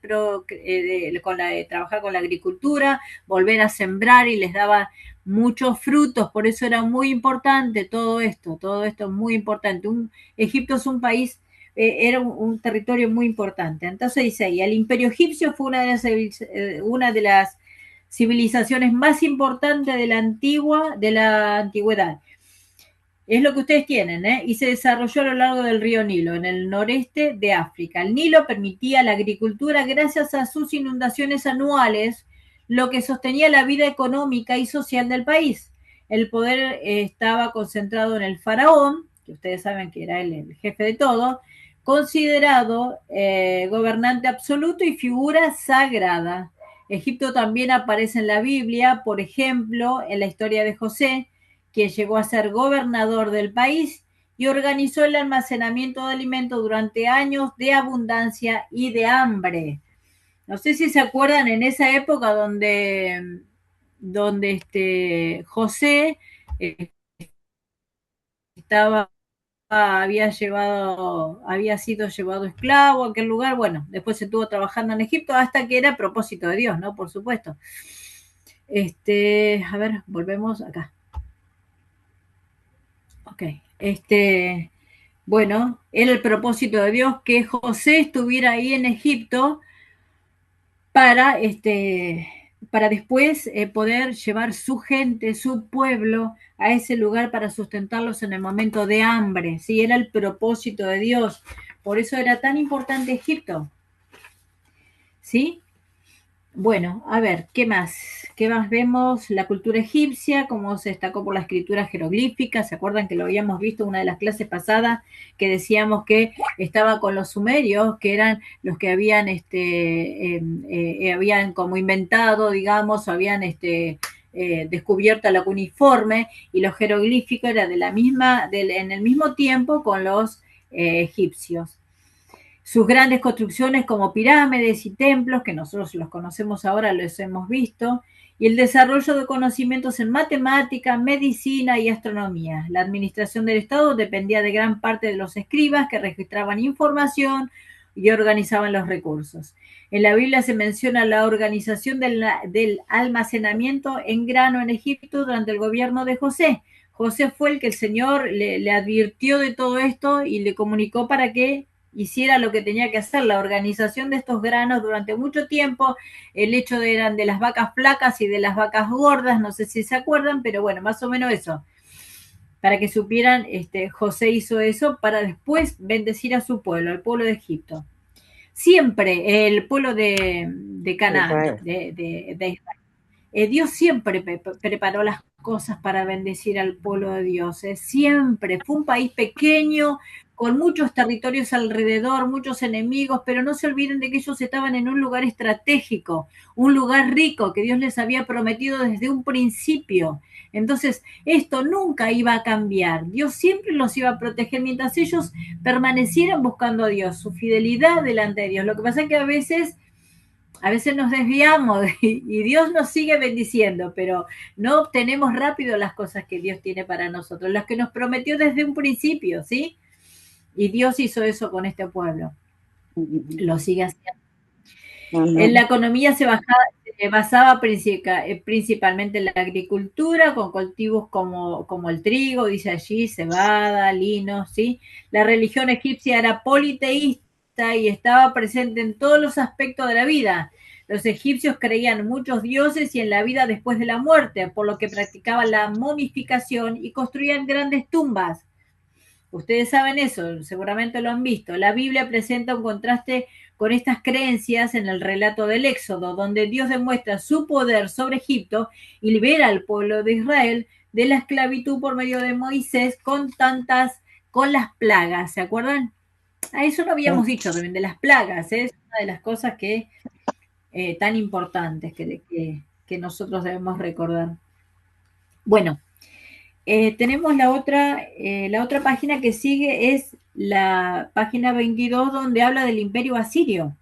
A: trabajar con la agricultura, volver a sembrar, y les daba muchos frutos. Por eso era muy importante todo esto es muy importante. Egipto es un país, era un territorio muy importante. Entonces dice ahí, el imperio egipcio fue una de las civilizaciones más importantes de la antigüedad. Es lo que ustedes tienen, y se desarrolló a lo largo del río Nilo, en el noreste de África. El Nilo permitía la agricultura gracias a sus inundaciones anuales, lo que sostenía la vida económica y social del país. El poder estaba concentrado en el faraón, que ustedes saben que era el jefe de todo, considerado gobernante absoluto y figura sagrada. Egipto también aparece en la Biblia, por ejemplo, en la historia de José, que llegó a ser gobernador del país y organizó el almacenamiento de alimentos durante años de abundancia y de hambre. No sé si se acuerdan en esa época donde José estaba había sido llevado esclavo a aquel lugar. Bueno, después se estuvo trabajando en Egipto hasta que era propósito de Dios, ¿no? Por supuesto. A ver, volvemos acá. Ok. Bueno, era el propósito de Dios que José estuviera ahí en Egipto para después poder llevar su gente, su pueblo, a ese lugar para sustentarlos en el momento de hambre. Sí, era el propósito de Dios. Por eso era tan importante Egipto. ¿Sí? Bueno, a ver, ¿qué más? ¿Qué más vemos? La cultura egipcia, cómo se destacó por la escritura jeroglífica. ¿Se acuerdan que lo habíamos visto en una de las clases pasadas, que decíamos que estaba con los sumerios, que eran los que habían como inventado, digamos, o habían descubierto la cuneiforme, y los jeroglíficos era en el mismo tiempo con los egipcios. Sus grandes construcciones como pirámides y templos, que nosotros los conocemos ahora, los hemos visto, y el desarrollo de conocimientos en matemática, medicina y astronomía. La administración del Estado dependía de gran parte de los escribas que registraban información y organizaban los recursos. En la Biblia se menciona la organización del almacenamiento en grano en Egipto durante el gobierno de José. José fue el que el Señor le advirtió de todo esto y le comunicó para que hiciera lo que tenía que hacer, la organización de estos granos durante mucho tiempo. El hecho eran de las vacas flacas y de las vacas gordas, no sé si se acuerdan, pero bueno, más o menos eso. Para que supieran, José hizo eso para después bendecir a su pueblo, el pueblo de Egipto. Siempre el pueblo de Canaán, de Israel. Dios siempre preparó las cosas para bendecir al pueblo de Dios, siempre. Fue un país pequeño, con muchos territorios alrededor, muchos enemigos, pero no se olviden de que ellos estaban en un lugar estratégico, un lugar rico que Dios les había prometido desde un principio. Entonces, esto nunca iba a cambiar. Dios siempre los iba a proteger mientras ellos permanecieran buscando a Dios, su fidelidad delante de Dios. Lo que pasa es que a veces nos desviamos y Dios nos sigue bendiciendo, pero no obtenemos rápido las cosas que Dios tiene para nosotros, las que nos prometió desde un principio, ¿sí? Y Dios hizo eso con este pueblo. Lo sigue haciendo. En la economía se basaba principalmente en la agricultura, con cultivos como el trigo, dice allí, cebada, lino, ¿sí? La religión egipcia era politeísta y estaba presente en todos los aspectos de la vida. Los egipcios creían en muchos dioses y en la vida después de la muerte, por lo que practicaban la momificación y construían grandes tumbas. Ustedes saben eso, seguramente lo han visto. La Biblia presenta un contraste con estas creencias en el relato del Éxodo, donde Dios demuestra su poder sobre Egipto y libera al pueblo de Israel de la esclavitud por medio de Moisés con las plagas, ¿se acuerdan? A eso lo habíamos dicho también, de las plagas, es una de las cosas que tan importantes que nosotros debemos recordar. Bueno, tenemos la otra página que sigue, es la página 22, donde habla del imperio asirio.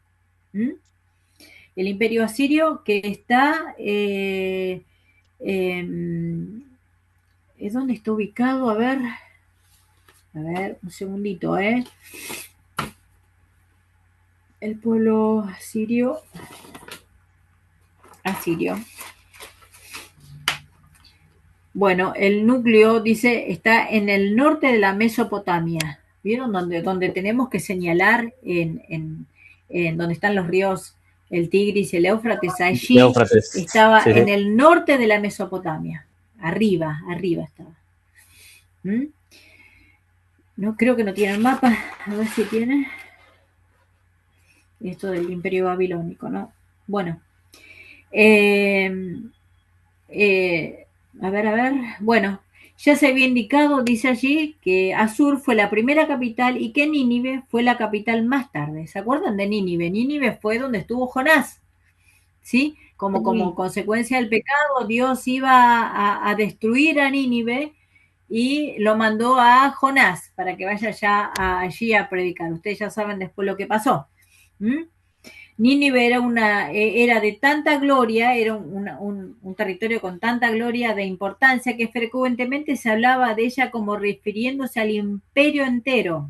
A: El imperio asirio que está, ¿es donde está ubicado? A ver, un segundito, el pueblo asirio. Bueno, el núcleo, dice, está en el norte de la Mesopotamia. ¿Vieron? Donde tenemos que señalar en donde están los ríos, el Tigris y el Éufrates. Allí estaba
D: sí,
A: en el norte de la Mesopotamia. Arriba estaba. No, creo que no tiene el mapa. A ver si tiene. Esto del imperio babilónico, ¿no? Bueno. A ver. Bueno, ya se había indicado, dice allí, que Asur fue la primera capital y que Nínive fue la capital más tarde. ¿Se acuerdan de Nínive? Nínive fue donde estuvo Jonás, ¿sí? Como consecuencia del pecado, Dios iba a destruir a Nínive y lo mandó a Jonás para que vaya allí a predicar. Ustedes ya saben después lo que pasó. Nínive era de tanta gloria, era un territorio con tanta gloria de importancia que frecuentemente se hablaba de ella como refiriéndose al imperio entero.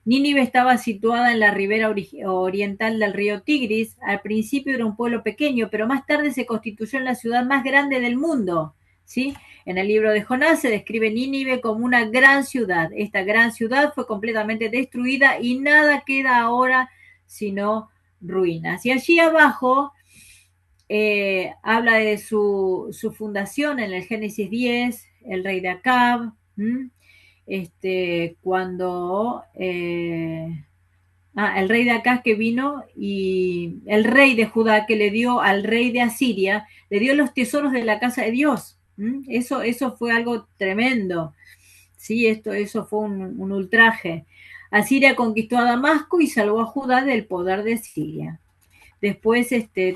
A: Nínive estaba situada en la ribera oriental del río Tigris. Al principio era un pueblo pequeño, pero más tarde se constituyó en la ciudad más grande del mundo, ¿sí? En el libro de Jonás se describe Nínive como una gran ciudad. Esta gran ciudad fue completamente destruida y nada queda ahora sino ruinas. Y allí abajo habla de su fundación en el Génesis 10, el rey de Acab, cuando el rey de Acab que vino y el rey de Judá que le dio al rey de Asiria, le dio los tesoros de la casa de Dios. Eso fue algo tremendo. Sí, eso fue un ultraje. Asiria conquistó a Damasco y salvó a Judá del poder de Siria. Después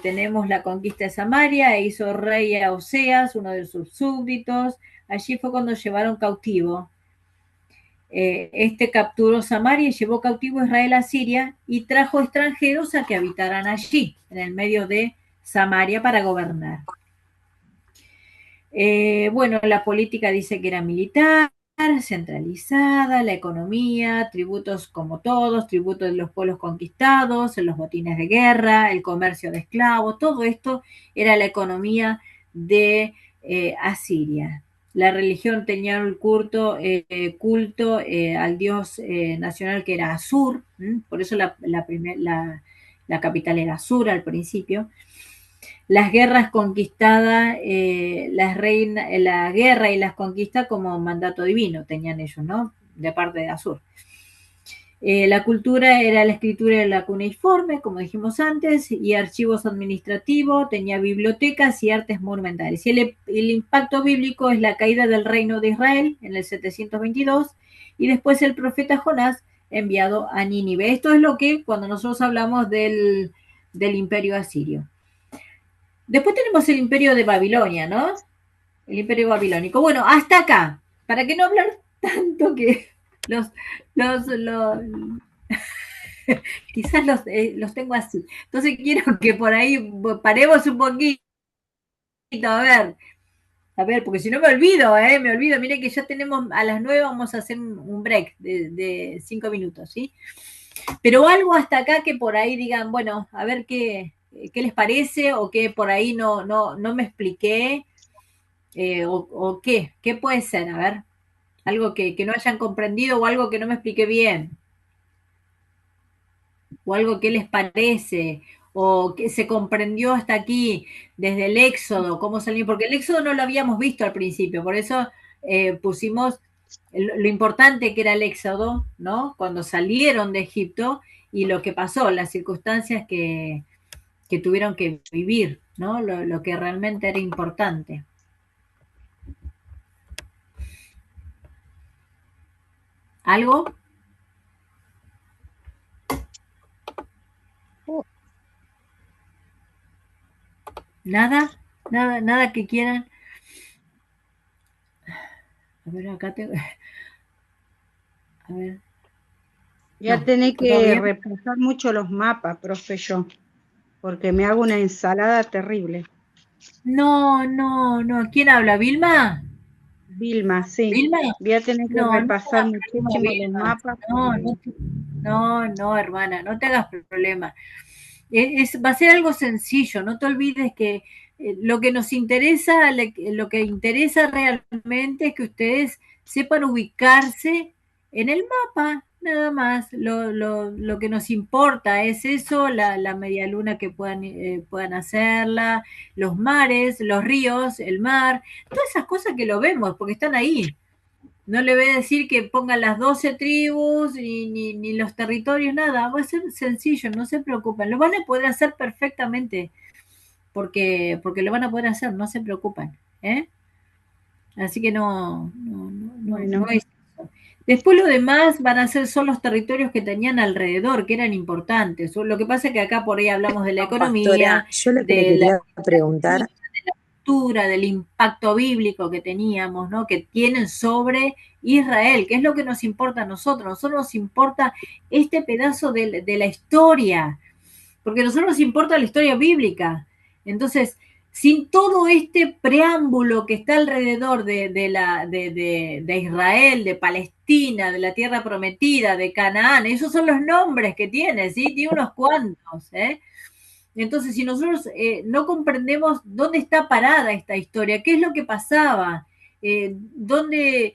A: tenemos la conquista de Samaria e hizo rey a Oseas, uno de sus súbditos. Allí fue cuando llevaron cautivo. Capturó Samaria y llevó cautivo a Israel a Siria y trajo extranjeros a que habitaran allí, en el medio de Samaria, para gobernar. La política dice que era militar, centralizada, la economía, tributos como todos, tributos de los pueblos conquistados, los botines de guerra, el comercio de esclavos, todo esto era la economía de Asiria. La religión tenía el culto al dios nacional que era Asur, por eso la capital era Asur al principio. Las guerras conquistadas, la guerra y las conquistas como mandato divino tenían ellos, ¿no? De parte de Asur. La cultura era la escritura de la cuneiforme, como dijimos antes, y archivos administrativos, tenía bibliotecas y artes monumentales. Y el impacto bíblico es la caída del reino de Israel en el 722 y después el profeta Jonás enviado a Nínive. Esto es lo que cuando nosotros hablamos del imperio asirio. Después tenemos el imperio de Babilonia, ¿no? El imperio babilónico. Bueno, hasta acá, para que no hablar tanto que los quizás los tengo así. Entonces quiero que por ahí paremos un poquito, a ver, porque si no me olvido, mire que ya tenemos, a las 9 vamos a hacer un break de 5 minutos, ¿sí? Pero algo hasta acá que por ahí digan, bueno, a ver qué les parece, o que por ahí no me expliqué, o qué puede ser, a ver, algo que no hayan comprendido o algo que no me expliqué bien, o algo que les parece, o que se comprendió hasta aquí, desde el Éxodo, cómo salió, porque el Éxodo no lo habíamos visto al principio, por eso pusimos lo importante que era el Éxodo, ¿no? Cuando salieron de Egipto y lo que pasó, las circunstancias que tuvieron que vivir, ¿no? Lo que realmente era importante. ¿Algo? Nada que quieran. A ver, acá tengo. A ver.
B: Ya
A: No,
B: tenés
A: ¿todo
B: que
A: bien?
B: repasar mucho los mapas, profe, yo, porque me hago una ensalada terrible.
A: No. ¿Quién habla? ¿Vilma?
B: Vilma, sí.
A: ¿Vilma?
B: Voy a tener que
A: No te
B: repasar
A: hagas problema,
B: muchísimo los
A: Vilma.
B: mapas.
A: No, hermana, no te hagas problema. Va a ser algo sencillo, no te olvides que lo que nos interesa, lo que interesa realmente es que ustedes sepan ubicarse en el mapa, nada más. Lo que nos importa es eso, la media luna que puedan hacerla, los mares, los ríos, el mar, todas esas cosas que lo vemos, porque están ahí. No le voy a decir que pongan las 12 tribus ni los territorios, nada. Va a ser sencillo, no se preocupen. Lo van a poder hacer perfectamente porque lo van a poder hacer, no se preocupen. ¿Eh? Así que
B: Bueno,
A: no es eso. Después lo demás van a ser son los territorios que tenían alrededor, que eran importantes. Lo que pasa es que acá por ahí hablamos de la
H: Pastora,
A: economía,
H: yo lo que le
A: de la
H: quería preguntar,
A: cultura, del impacto bíblico que teníamos, ¿no? Que tienen sobre Israel, que es lo que nos importa a nosotros. A nosotros nos importa este pedazo de la historia, porque a nosotros nos importa la historia bíblica. Entonces, sin todo este preámbulo que está alrededor de Israel, de Palestina, de la tierra prometida, de Canaán, esos son los nombres que tiene, ¿sí? Tiene unos cuantos, ¿eh? Entonces, si nosotros no comprendemos dónde está parada esta historia, qué es lo que pasaba, dónde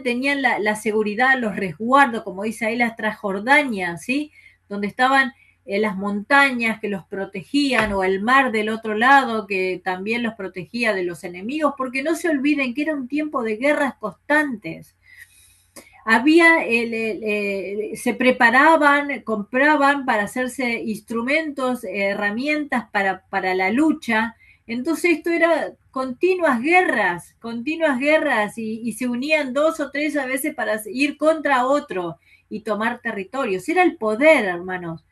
A: tenían la seguridad, los resguardos, como dice ahí, las Transjordania, ¿sí? Donde estaban las montañas que los protegían, o el mar del otro lado que también los protegía de los enemigos, porque no se olviden que era un tiempo de guerras constantes. Se preparaban, compraban para hacerse instrumentos, herramientas para la lucha. Entonces esto era continuas guerras y se unían 2 o 3 a veces para ir contra otro y tomar territorios. Era el poder, hermanos.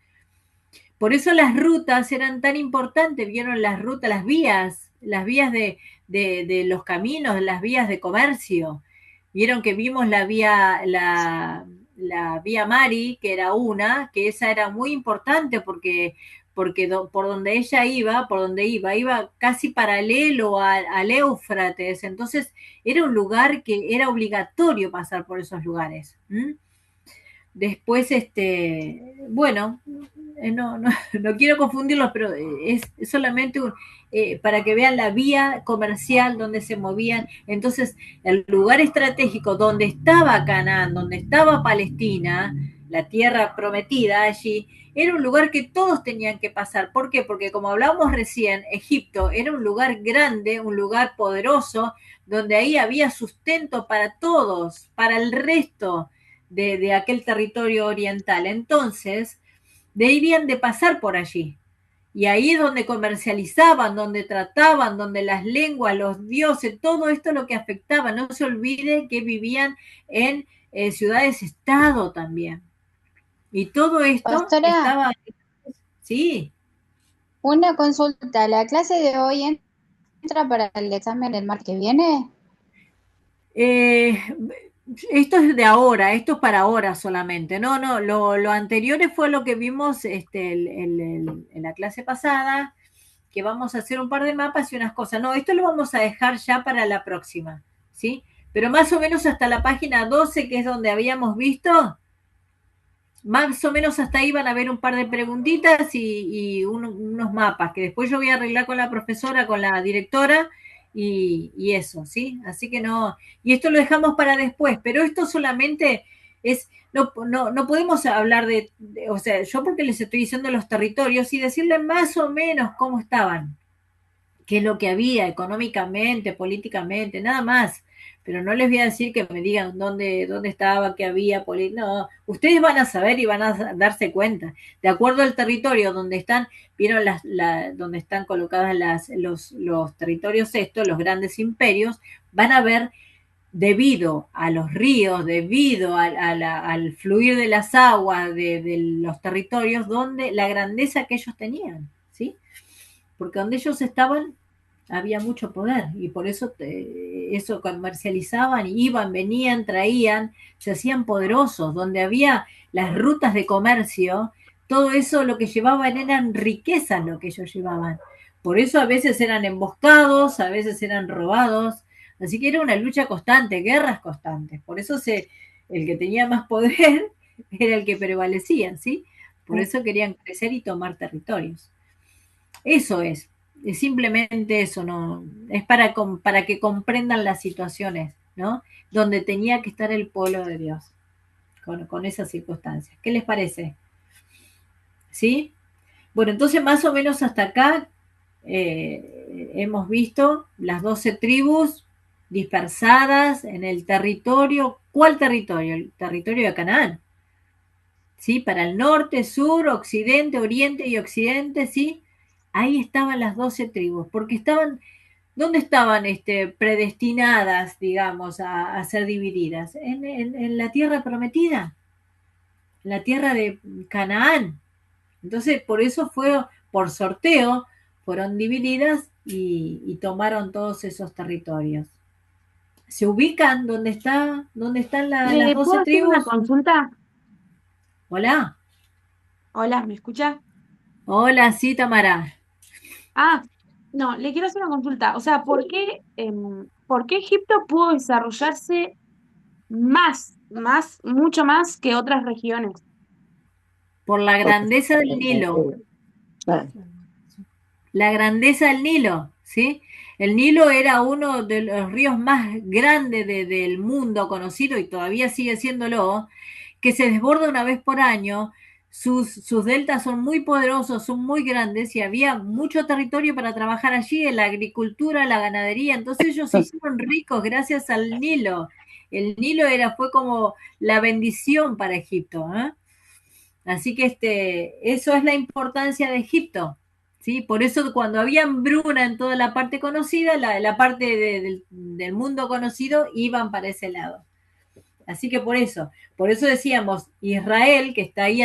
A: Por eso las rutas eran tan importantes, vieron las rutas, las vías de los caminos, las vías de comercio. Vieron que vimos la vía Mari, que era una, que esa era muy importante porque por donde ella iba casi paralelo al Éufrates, entonces era un lugar que era obligatorio pasar por esos lugares. Después, bueno, no quiero confundirlos, pero es solamente para que vean la vía comercial donde se movían. Entonces, el lugar estratégico donde estaba Canaán, donde estaba Palestina, la tierra prometida allí, era un lugar que todos tenían que pasar. ¿Por qué? Porque como hablábamos recién, Egipto era un lugar grande, un lugar poderoso, donde ahí había sustento para todos, para el resto de aquel territorio oriental. Entonces, debían de pasar por allí. Y ahí es donde comercializaban, donde trataban, donde las lenguas, los dioses, todo esto es lo que afectaba. No se olvide que vivían en ciudades-estado también. Y todo esto
H: Pastora,
A: estaba... Sí.
H: una consulta. ¿La clase de hoy entra para el examen el martes que viene?
A: Esto es de ahora, esto es para ahora solamente. No, no, lo anterior fue lo que vimos en la clase pasada, que vamos a hacer un par de mapas y unas cosas. No, esto lo vamos a dejar ya para la próxima, ¿sí? Pero más o menos hasta la página 12, que es donde habíamos visto, más o menos hasta ahí van a ver un par de preguntitas y unos mapas, que después yo voy a arreglar con la profesora, con la directora, y eso, ¿sí? Así que no, y esto lo dejamos para después, pero esto solamente es, no podemos hablar o sea, yo porque les estoy diciendo los territorios y decirles más o menos cómo estaban, qué es lo que había económicamente, políticamente, nada más. Pero no les voy a decir que me digan dónde estaba, qué había, no, ustedes van a saber y van a darse cuenta. De acuerdo al territorio donde están, vieron donde están colocados los territorios estos, los grandes imperios, van a ver debido a los ríos, debido al fluir de las aguas de los territorios, donde la grandeza que ellos tenían, ¿sí? Porque donde ellos estaban había mucho poder y por eso eso comercializaban, iban, venían, traían, se hacían poderosos, donde había las rutas de comercio, todo eso lo que llevaban eran riquezas lo que ellos llevaban. Por eso a veces eran emboscados, a veces eran robados, así que era una lucha constante, guerras constantes. Por eso el que tenía más poder era el que prevalecía, ¿sí? Por eso querían crecer y tomar territorios. Eso es simplemente eso, no es para que comprendan las situaciones, ¿no? Donde tenía que estar el pueblo de Dios con esas circunstancias. ¿Qué les parece? ¿Sí? Bueno, entonces más o menos hasta acá hemos visto las 12 tribus dispersadas en el territorio. ¿Cuál territorio? El territorio de Canaán. ¿Sí? Para el norte, sur, occidente, oriente y occidente, ¿sí? Ahí estaban las 12 tribus, porque ¿dónde estaban predestinadas, digamos, a ser divididas? En la tierra prometida, la tierra de Canaán. Entonces, por eso por sorteo, fueron divididas y tomaron todos esos territorios. ¿Se ubican dónde están las 12
B: ¿Puedo hacer una
A: tribus?
B: consulta?
A: Hola.
B: Hola, ¿me escucha?
A: Hola, sí, Tamara.
B: Ah, no, le quiero hacer una consulta. O sea, ¿por qué Egipto pudo desarrollarse mucho más que otras regiones?
A: Por la grandeza del Nilo. La grandeza del Nilo, ¿sí? El Nilo era uno de los ríos más grandes del mundo conocido y todavía sigue siéndolo, que se desborda una vez por año. Sus deltas son muy poderosos, son muy grandes y había mucho territorio para trabajar allí en la agricultura, la ganadería. Entonces ellos se hicieron ricos gracias al Nilo. El Nilo fue como la bendición para Egipto, ¿eh? Así que eso es la importancia de Egipto, ¿sí? Por eso cuando había hambruna en toda la parte conocida, la parte del mundo conocido, iban para ese lado. Así que por eso decíamos, Israel, que está ahí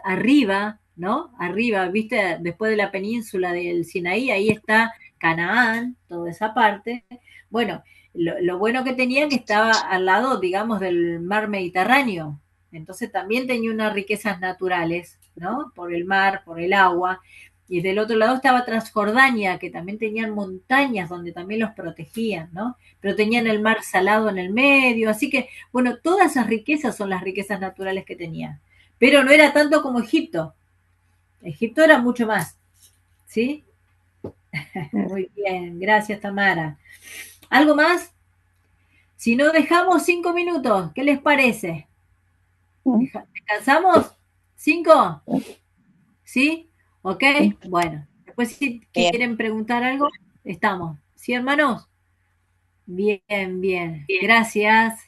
A: arriba, ¿no? Arriba, viste, después de la península del Sinaí, ahí está Canaán, toda esa parte. Bueno, lo bueno que tenía que estaba al lado, digamos, del mar Mediterráneo. Entonces también tenía unas riquezas naturales, ¿no? Por el mar, por el agua. Y del otro lado estaba Transjordania, que también tenían montañas donde también los protegían, ¿no? Pero tenían el mar salado en el medio. Así que, bueno, todas esas riquezas son las riquezas naturales que tenían. Pero no era tanto como Egipto. Egipto era mucho más, ¿sí? Muy bien, gracias Tamara. ¿Algo más? Si no, dejamos 5 minutos. ¿Qué les parece? ¿Descansamos? ¿5? ¿Sí? ¿Ok? Bueno, después si quieren preguntar algo, estamos. ¿Sí, hermanos? Bien, bien. Gracias.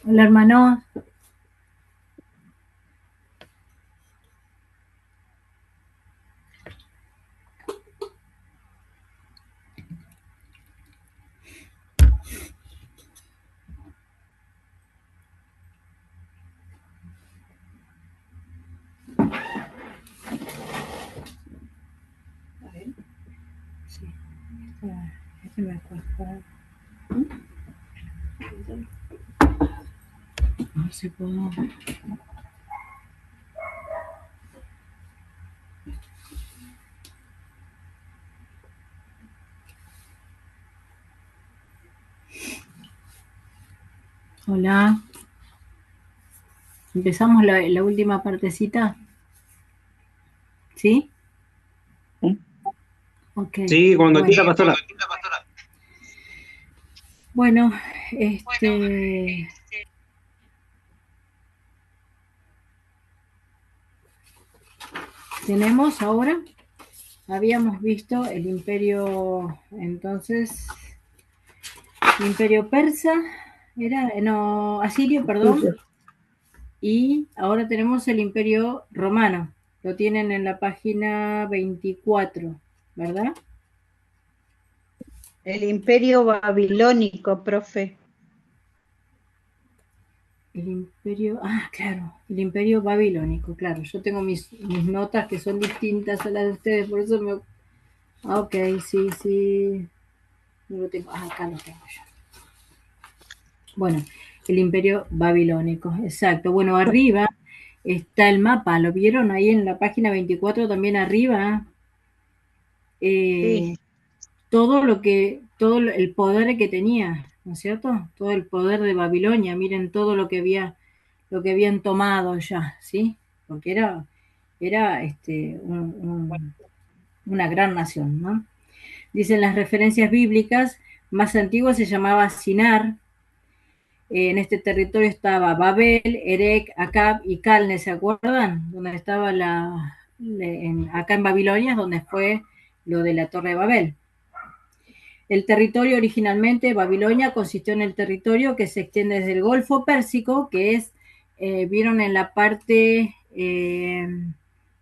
A: Hola, hermano. A ver. Sí. Este me cuesta. No sé cómo. Hola. Empezamos la última partecita. ¿Sí? Ok.
D: Sí, cuando
A: Bueno.
D: quiera, pastora.
A: Bueno, tenemos ahora, habíamos visto el imperio, entonces, el imperio persa, no, asirio, perdón, y ahora tenemos el imperio romano, lo tienen en la página 24, ¿verdad?
I: El imperio babilónico, profe.
A: El imperio, claro, el imperio babilónico, claro, yo tengo mis notas que son distintas a las de ustedes, por eso me... Ok, sí, no lo tengo, acá lo tengo yo. Bueno, el imperio babilónico, exacto. Bueno, arriba está el mapa, ¿lo vieron ahí en la página 24 también arriba?
I: Sí.
A: Todo el poder que tenía, ¿no es cierto? Todo el poder de Babilonia, miren todo lo que habían tomado ya, ¿sí? Porque era una gran nación, ¿no? Dicen las referencias bíblicas más antiguas se llamaba Sinar. En este territorio estaba Babel, Erech, Acab y Calne, ¿se acuerdan? Donde estaba acá en Babilonia, donde fue lo de la Torre de Babel. El territorio originalmente, Babilonia, consistió en el territorio que se extiende desde el Golfo Pérsico, que es, vieron en la parte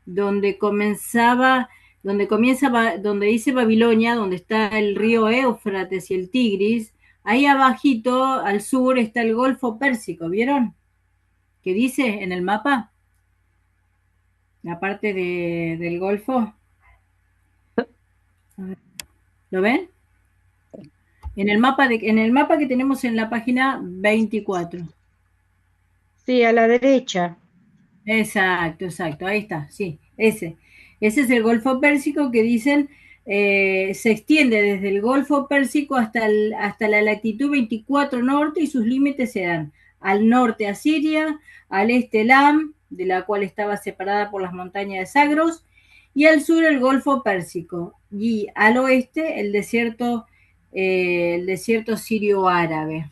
A: donde dice Babilonia, donde está el río Éufrates y el Tigris, ahí abajito, al sur, está el Golfo Pérsico, ¿vieron? ¿Qué dice en el mapa? La parte del Golfo. ¿Lo ven? En el mapa que tenemos en la página 24.
I: Sí, a la derecha.
A: Exacto, ahí está, sí, ese es el Golfo Pérsico que dicen se extiende desde el Golfo Pérsico hasta la latitud 24 norte y sus límites se dan al norte a Siria, al este Elam, de la cual estaba separada por las montañas de Zagros, y al sur el Golfo Pérsico, y al oeste el desierto sirio-árabe.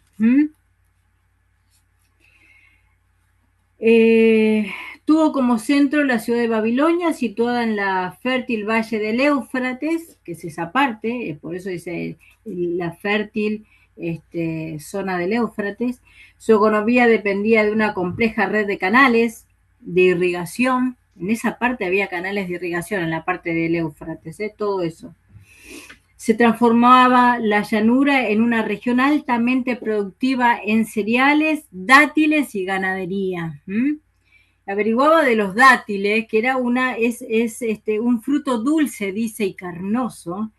A: Tuvo como centro la ciudad de Babilonia, situada en la fértil valle del Éufrates, que es esa parte, por eso dice la fértil zona del Éufrates. Su economía dependía de una compleja red de canales de irrigación. En esa parte había canales de irrigación, en la parte del Éufrates, todo eso. Se transformaba la llanura en una región altamente productiva en cereales, dátiles y ganadería. Averiguaba de los dátiles, que era un fruto dulce, dice, y carnoso,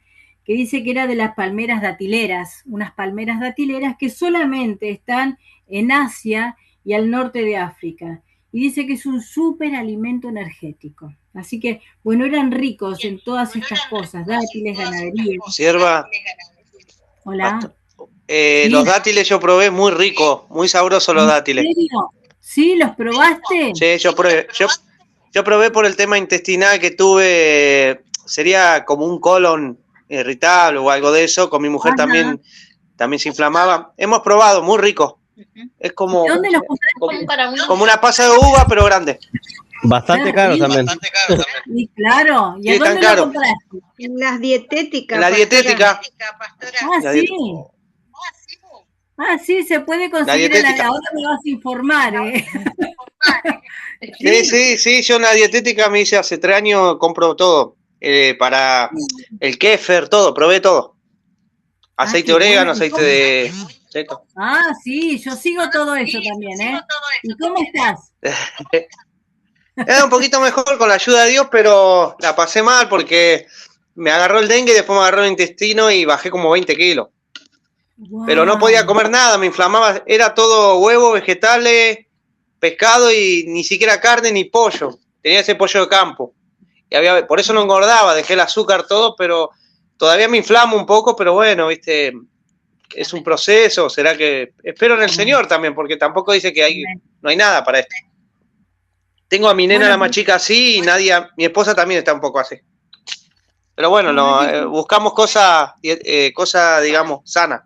A: que dice que era de las palmeras datileras, unas palmeras datileras que solamente están en Asia y al norte de África. Y dice que es un súper alimento energético. Así que, bueno, eran ricos en todas estas cosas, dátiles, ganadería.
F: Sierva.
A: Hola.
F: Los dátiles yo probé, muy rico, muy sabrosos los dátiles.
A: ¿En serio? ¿Sí? ¿Los probaste?
F: Sí, yo probé por el tema intestinal que tuve, sería como un colon irritable o algo de eso, con mi mujer también se inflamaba. Hemos probado, muy rico. Es como,
A: ¿Dónde los pusiste?
F: Como una pasa de uva, pero grande.
D: Bastante caro también.
A: Sí, claro. ¿Y
F: Sí,
A: a dónde
F: tan caro.
A: lo compraste?
I: En las dietéticas.
F: En la dietética.
A: Sí. Sí, se puede conseguir. Ahora me vas a informar.
F: Sí, yo en la dietética me hice hace 3 años, compro todo. Para el kéfer, todo, probé todo. Aceite de orégano, aceite de...
A: Sí, yo sigo todo eso también, ¿eh? ¿Y cómo estás?
F: Era un poquito mejor con la ayuda de Dios, pero la pasé mal porque me agarró el dengue y después me agarró el intestino y bajé como 20 kilos. Wow. Pero no podía comer nada, me inflamaba, era todo huevo, vegetales, pescado y ni siquiera carne ni pollo. Tenía ese pollo de campo. Y por eso no engordaba, dejé el azúcar todo, pero todavía me inflamo un poco, pero bueno, viste, es un proceso, será que... Espero en el Señor también, porque tampoco dice que no hay nada para esto. Tengo a mi nena, la más chica, así, y Nadia, mi esposa también está un poco así. Pero bueno, buscamos cosas, digamos, sanas.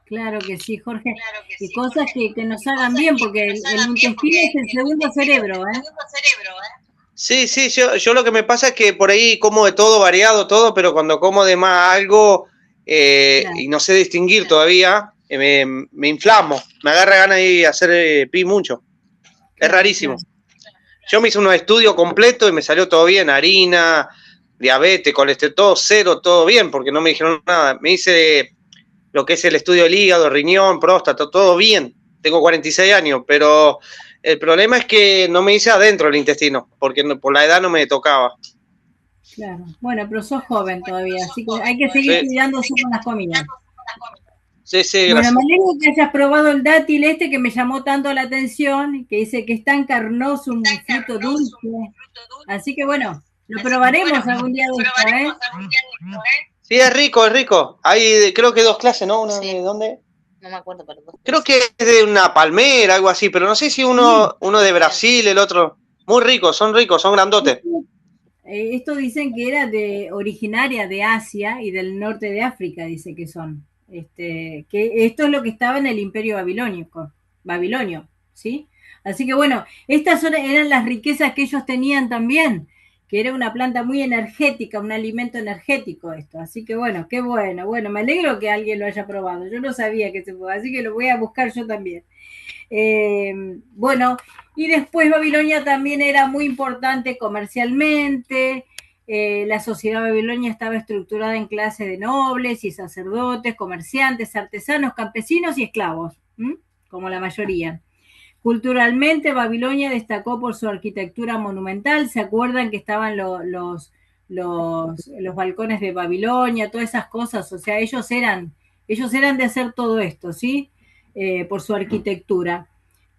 A: Claro que sí, Jorge. Y cosas que nos hagan bien, porque el intestino es el segundo cerebro, ¿eh?
F: Sí, yo lo que me pasa es que por ahí como de todo, variado todo, pero cuando como de más algo y no sé distinguir todavía, me inflamo, me agarra ganas de hacer pi mucho. Es rarísimo. Yo me hice unos estudios completos y me salió todo bien, harina, diabetes, colesterol, todo cero, todo bien, porque no me dijeron nada. Me hice lo que es el estudio del hígado, riñón, próstata, todo bien. Tengo 46 años, pero el problema es que no me hice adentro el intestino, porque por la edad no me tocaba.
A: Claro, bueno, pero sos joven todavía, así que hay que seguir cuidándose con las comidas.
F: Sí, gracias.
A: Bueno, me alegro que hayas probado el dátil que me llamó tanto la atención, que dice que es tan carnoso, un fruto dulce. Así que bueno, lo probaremos algún día de esto, ¿eh?
F: Sí, es rico. Hay, creo que 2 clases, ¿no? ¿Una de dónde?
J: No me acuerdo, pero
F: creo que es de una palmera, algo así, pero no sé si uno de Brasil, el otro. Muy ricos, son grandotes.
A: Esto dicen que era originaria de Asia y del norte de África, dice que son. Que esto es lo que estaba en el Imperio Babilonio, ¿sí? Así que bueno, estas eran las riquezas que ellos tenían también, que era una planta muy energética, un alimento energético esto. Así que bueno, qué bueno. Bueno, me alegro que alguien lo haya probado. Yo no sabía que se podía, así que lo voy a buscar yo también. Bueno, y después Babilonia también era muy importante comercialmente. La sociedad babilonia estaba estructurada en clases de nobles y sacerdotes, comerciantes, artesanos, campesinos y esclavos, como la mayoría. Culturalmente, Babilonia destacó por su arquitectura monumental. ¿Se acuerdan que estaban los balcones de Babilonia, todas esas cosas? O sea, ellos eran de hacer todo esto, ¿sí? Por su arquitectura.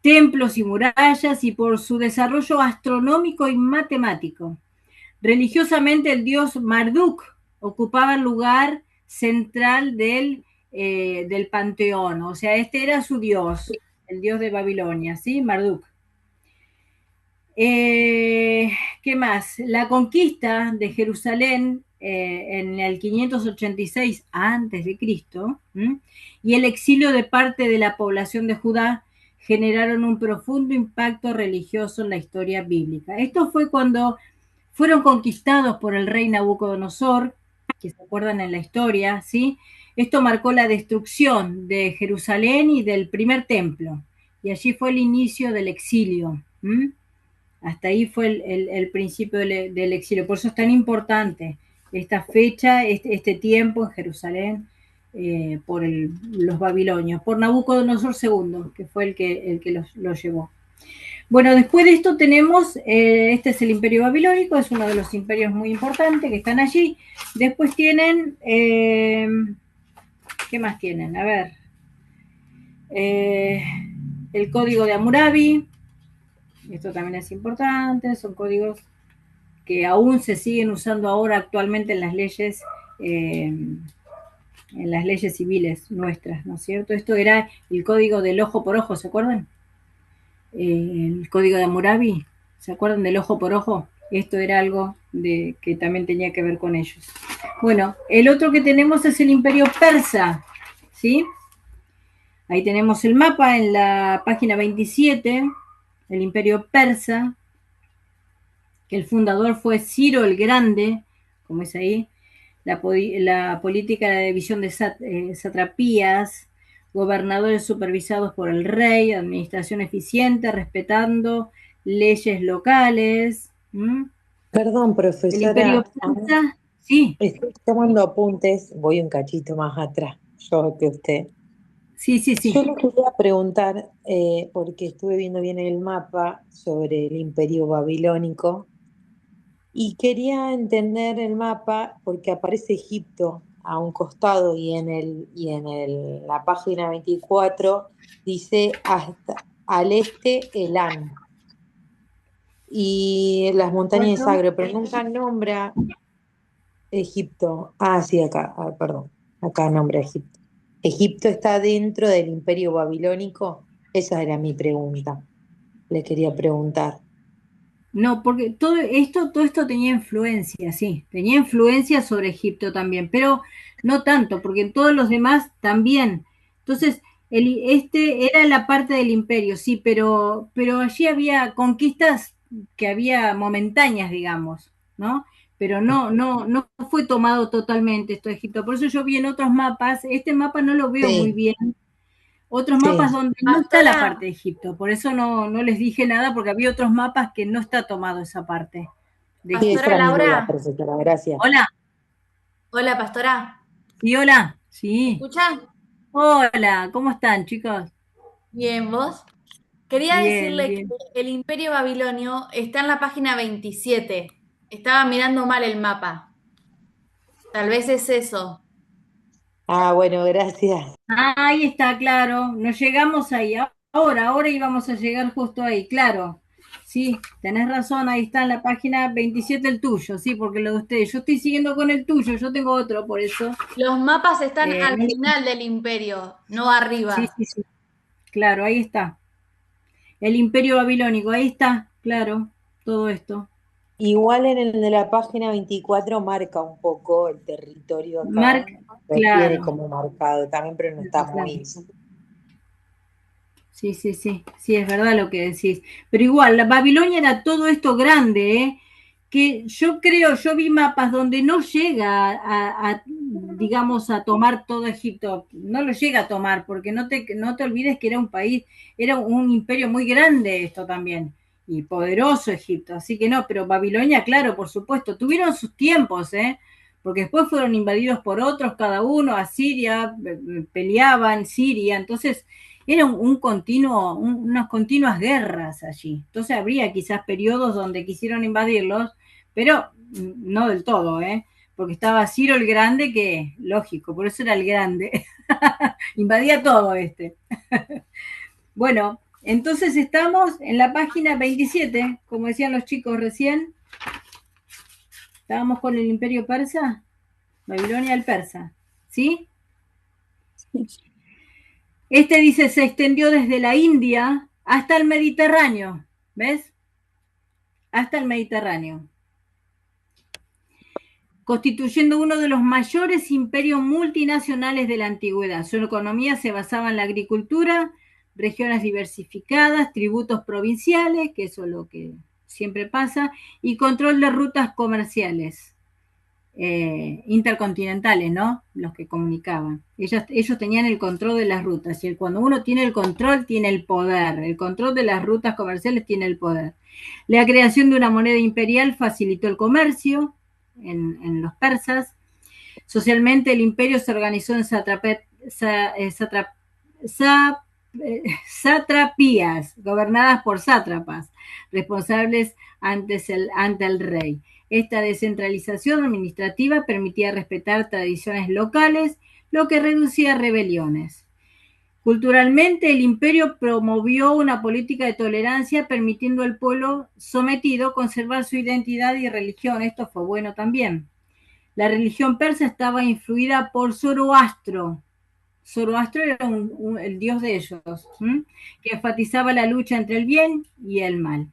A: Templos y murallas y por su desarrollo astronómico y matemático. Religiosamente, el dios Marduk ocupaba el lugar central del panteón. O sea, este era su dios, el dios de Babilonia, ¿sí? Marduk. ¿Qué más? La conquista de Jerusalén en el 586 a.C. y el exilio de parte de la población de Judá generaron un profundo impacto religioso en la historia bíblica. Esto fue cuando fueron conquistados por el rey Nabucodonosor, que se acuerdan en la historia, ¿sí? Esto marcó la destrucción de Jerusalén y del primer templo, y allí fue el inicio del exilio. Hasta ahí fue el principio del exilio. Por eso es tan importante esta fecha, este tiempo en Jerusalén, por los babilonios, por Nabucodonosor II, que fue el que los llevó. Bueno, después de esto tenemos, este es el imperio babilónico, es uno de los imperios muy importantes que están allí. Después tienen, ¿qué más tienen? A ver, el código de Hammurabi, esto también es importante, son códigos que aún se siguen usando ahora actualmente en las leyes civiles nuestras, ¿no es cierto? Esto era el código del ojo por ojo, ¿se acuerdan? El código de Hammurabi, ¿se acuerdan del ojo por ojo? Esto era algo que también tenía que ver con ellos. Bueno, el otro que tenemos es el imperio persa, ¿sí? Ahí tenemos el mapa en la página 27, el imperio persa, que el fundador fue Ciro el Grande, como es ahí, la política de la división de satrapías, gobernadores supervisados por el rey, administración eficiente, respetando leyes locales.
C: Perdón,
A: El
C: profesora,
A: imperio persa, sí,
C: estoy tomando apuntes, voy un cachito más atrás, yo que usted.
A: sí.
C: Yo le quería preguntar, porque estuve viendo bien el mapa sobre el imperio babilónico, y quería entender el mapa porque aparece Egipto a un costado y la página 24 dice hasta al este Elán y las montañas de Sagro, pero nunca nombra Egipto. Ah, sí, acá, perdón, acá nombra Egipto. ¿Egipto está dentro del imperio babilónico? Esa era mi pregunta. Le quería preguntar.
A: no, porque todo esto tenía influencia, sí, tenía influencia sobre Egipto también, pero no tanto, porque en todos los demás también. Entonces, este era la parte del imperio, sí, pero allí había conquistas que había momentáneas, digamos, ¿no? Pero no fue tomado totalmente esto de Egipto. Por eso yo vi en otros mapas, este mapa no lo veo muy bien. Otros mapas donde no está la parte de Egipto, por eso no les dije nada, porque había otros mapas que no está tomado esa parte.
J: Pastora Laura.
C: Profesora, gracias.
A: Hola.
J: Hola, pastora.
A: Sí, hola. Sí.
J: ¿Me escuchan?
A: Hola, ¿cómo están, chicos?
J: Bien, ¿vos? Quería
A: Bien,
J: decirle
A: bien.
J: que el imperio babilonio está en la página 27. Estaba mirando mal el mapa. Tal vez es eso.
C: Ah, bueno, gracias.
A: Ah, ahí está, claro. Nos llegamos ahí. Ahora íbamos a llegar justo ahí, claro. Sí, tenés razón, ahí está en la página 27 el tuyo, sí, porque lo de ustedes. Yo estoy siguiendo con el tuyo, yo tengo otro, por eso.
J: Los mapas están al final del imperio, no arriba.
A: Sí. Claro, ahí está. El imperio babilónico, ahí está, claro, todo esto.
C: Igual en el de la página 24 marca un poco el territorio acá. Lo
A: claro.
C: tiene como marcado también, pero no está muy...
A: Sí, es verdad lo que decís. Pero igual, la Babilonia era todo esto grande, que yo vi mapas donde no llega digamos, a tomar todo Egipto, no lo llega a tomar, porque no te olvides que era un país, era un imperio muy grande esto también, y poderoso Egipto, así que no, pero Babilonia, claro, por supuesto, tuvieron sus tiempos, porque después fueron invadidos por otros, cada uno, Asiria, peleaban, Siria, entonces era unas continuas guerras allí. Entonces habría quizás periodos donde quisieron invadirlos, pero no del todo, porque estaba Ciro el Grande, que lógico, por eso era el grande, invadía todo Bueno, entonces estamos en la página 27, como decían los chicos recién. Estábamos con el Imperio Persa, Babilonia el Persa, ¿sí? Dice, se extendió desde la India hasta el Mediterráneo, ¿ves? Hasta el Mediterráneo, constituyendo uno de los mayores imperios multinacionales de la antigüedad. Su economía se basaba en la agricultura, regiones diversificadas, tributos provinciales, que eso es lo que siempre pasa, y control de rutas comerciales intercontinentales, ¿no? Los que comunicaban. Ellos tenían el control de las rutas, y cuando uno tiene el control, tiene el poder. El control de las rutas comerciales tiene el poder. La creación de una moneda imperial facilitó el comercio en los persas. Socialmente, el imperio se organizó en satrapías, gobernadas por sátrapas, responsables ante el rey. Esta descentralización administrativa permitía respetar tradiciones locales, lo que reducía rebeliones. Culturalmente, el imperio promovió una política de tolerancia, permitiendo al pueblo sometido conservar su identidad y religión. Esto fue bueno también. La religión persa estaba influida por Zoroastro. Zoroastro era el dios de ellos, que enfatizaba la lucha entre el bien y el mal.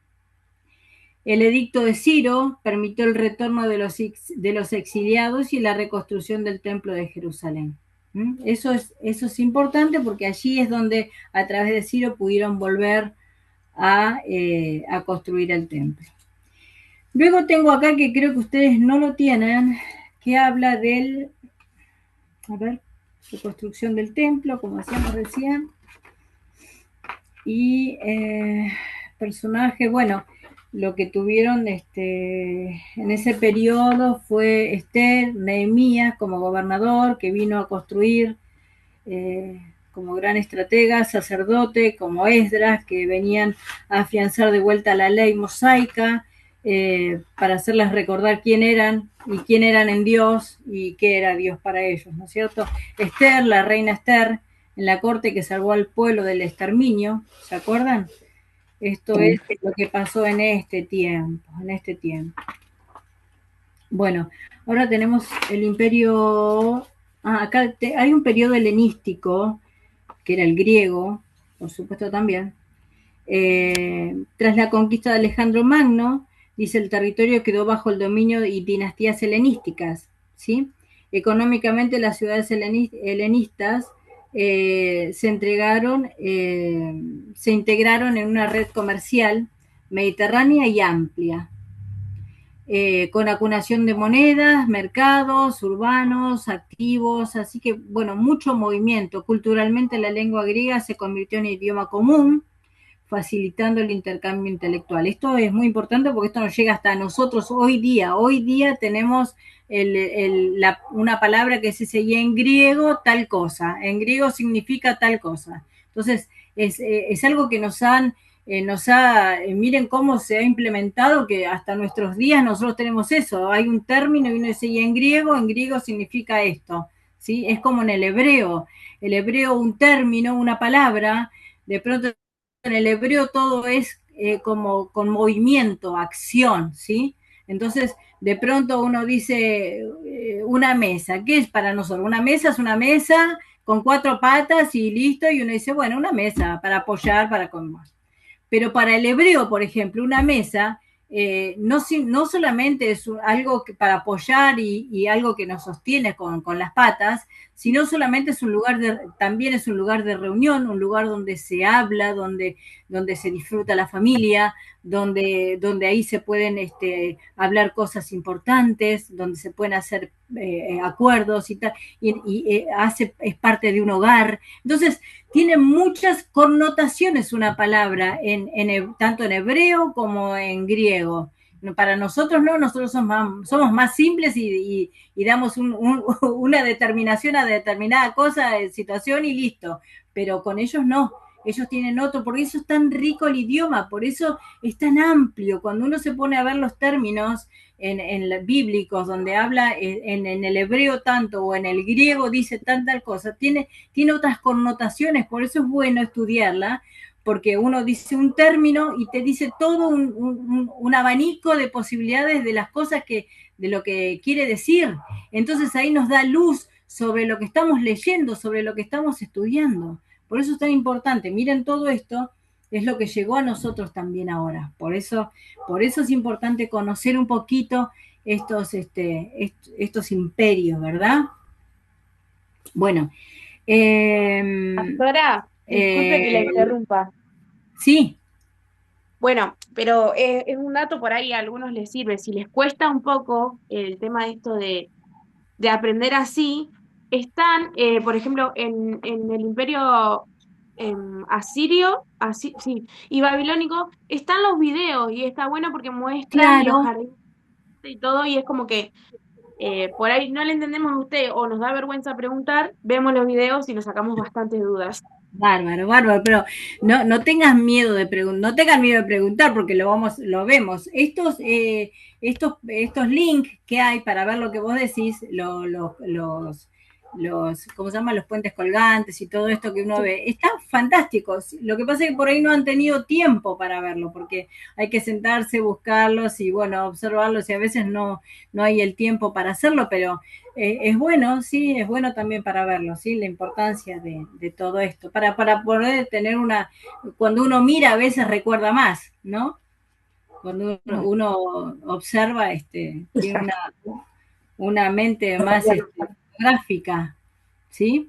A: El edicto de Ciro permitió el retorno de los exiliados y la reconstrucción del templo de Jerusalén. Eso es importante, porque allí es donde a través de Ciro pudieron volver a construir el templo. Luego tengo acá, que creo que ustedes no lo tienen, que habla de construcción del templo, como decíamos recién, y personaje, bueno, lo que tuvieron en ese periodo fue Esther, Nehemías como gobernador, que vino a construir como gran estratega, sacerdote como Esdras, que venían a afianzar de vuelta la ley mosaica, para hacerles recordar quién eran en Dios y qué era Dios para ellos, ¿no es cierto? Esther, la reina Esther, en la corte que salvó al pueblo del exterminio, ¿se acuerdan? Esto es lo que pasó en este tiempo. Bueno, ahora tenemos el imperio. Acá hay un periodo helenístico, que era el griego, por supuesto también. Tras la conquista de Alejandro Magno, dice, el territorio quedó bajo el dominio y dinastías helenísticas, ¿sí? Económicamente, las ciudades helenistas se integraron en una red comercial mediterránea y amplia, con acuñación de monedas, mercados urbanos, activos, así que, bueno, mucho movimiento. Culturalmente, la lengua griega se convirtió en idioma común, facilitando el intercambio intelectual. Esto es muy importante, porque esto nos llega hasta nosotros hoy día. Hoy día tenemos una palabra que se seguía en griego, tal cosa. En griego significa tal cosa. Entonces, es algo que miren cómo se ha implementado, que hasta nuestros días nosotros tenemos eso. Hay un término y uno dice, y en griego significa esto, ¿sí? Es como en el hebreo. El hebreo, un término, una palabra, de pronto en el hebreo todo es como con movimiento, acción, ¿sí? Entonces, de pronto uno dice una mesa. ¿Qué es para nosotros? Una mesa es una mesa con 4 patas y listo, y uno dice, bueno, una mesa para apoyar, para comer. Pero para el hebreo, por ejemplo, una mesa no solamente es algo para apoyar y algo que nos sostiene con las patas, sino solamente también es un lugar de reunión, un lugar donde se habla, donde se disfruta la familia, donde ahí se pueden hablar cosas importantes, donde se pueden hacer acuerdos y tal, es parte de un hogar. Entonces, tiene muchas connotaciones una palabra, tanto en hebreo como en griego. Para nosotros no, nosotros somos más simples y damos una determinación a determinada cosa, situación y listo. Pero con ellos no, ellos tienen otro, por eso es tan rico el idioma, por eso es tan amplio. Cuando uno se pone a ver los términos bíblicos, donde habla en el hebreo tanto o en el griego dice tal cosa, tiene otras connotaciones, por eso es bueno estudiarla, porque uno dice un término y te dice todo un abanico de posibilidades de las cosas de lo que quiere decir. Entonces ahí nos da luz sobre lo que estamos leyendo, sobre lo que estamos estudiando. Por eso es tan importante. Miren, todo esto es lo que llegó a nosotros también ahora. Por eso es importante conocer un poquito estos imperios, ¿verdad? Bueno.
B: Pastora, disculpe que la interrumpa.
A: Sí.
B: Bueno, pero es un dato por ahí, a algunos les sirve. Si les cuesta un poco el tema de esto de aprender así, están, por ejemplo, en el imperio asirio, sí, y babilónico, están los videos y está bueno porque muestran
A: Claro.
B: los jardines y todo, y es como que por ahí no le entendemos a usted o nos da vergüenza preguntar, vemos los videos y nos sacamos bastantes dudas.
A: Bárbaro, pero no tengas miedo de no tengan miedo de preguntar porque lo vemos. Estos links que hay para ver lo que vos decís, ¿cómo se llama? Los puentes colgantes y todo esto que uno ve, están fantásticos. Lo que pasa es que por ahí no han tenido tiempo para verlo, porque hay que sentarse, buscarlos y bueno, observarlos, y a veces no hay el tiempo para hacerlo, pero es bueno, sí, es bueno también para verlo, sí, la importancia de todo esto, para poder tener cuando uno mira a veces recuerda más, ¿no? Cuando uno observa, tiene una mente más gráfica, ¿sí?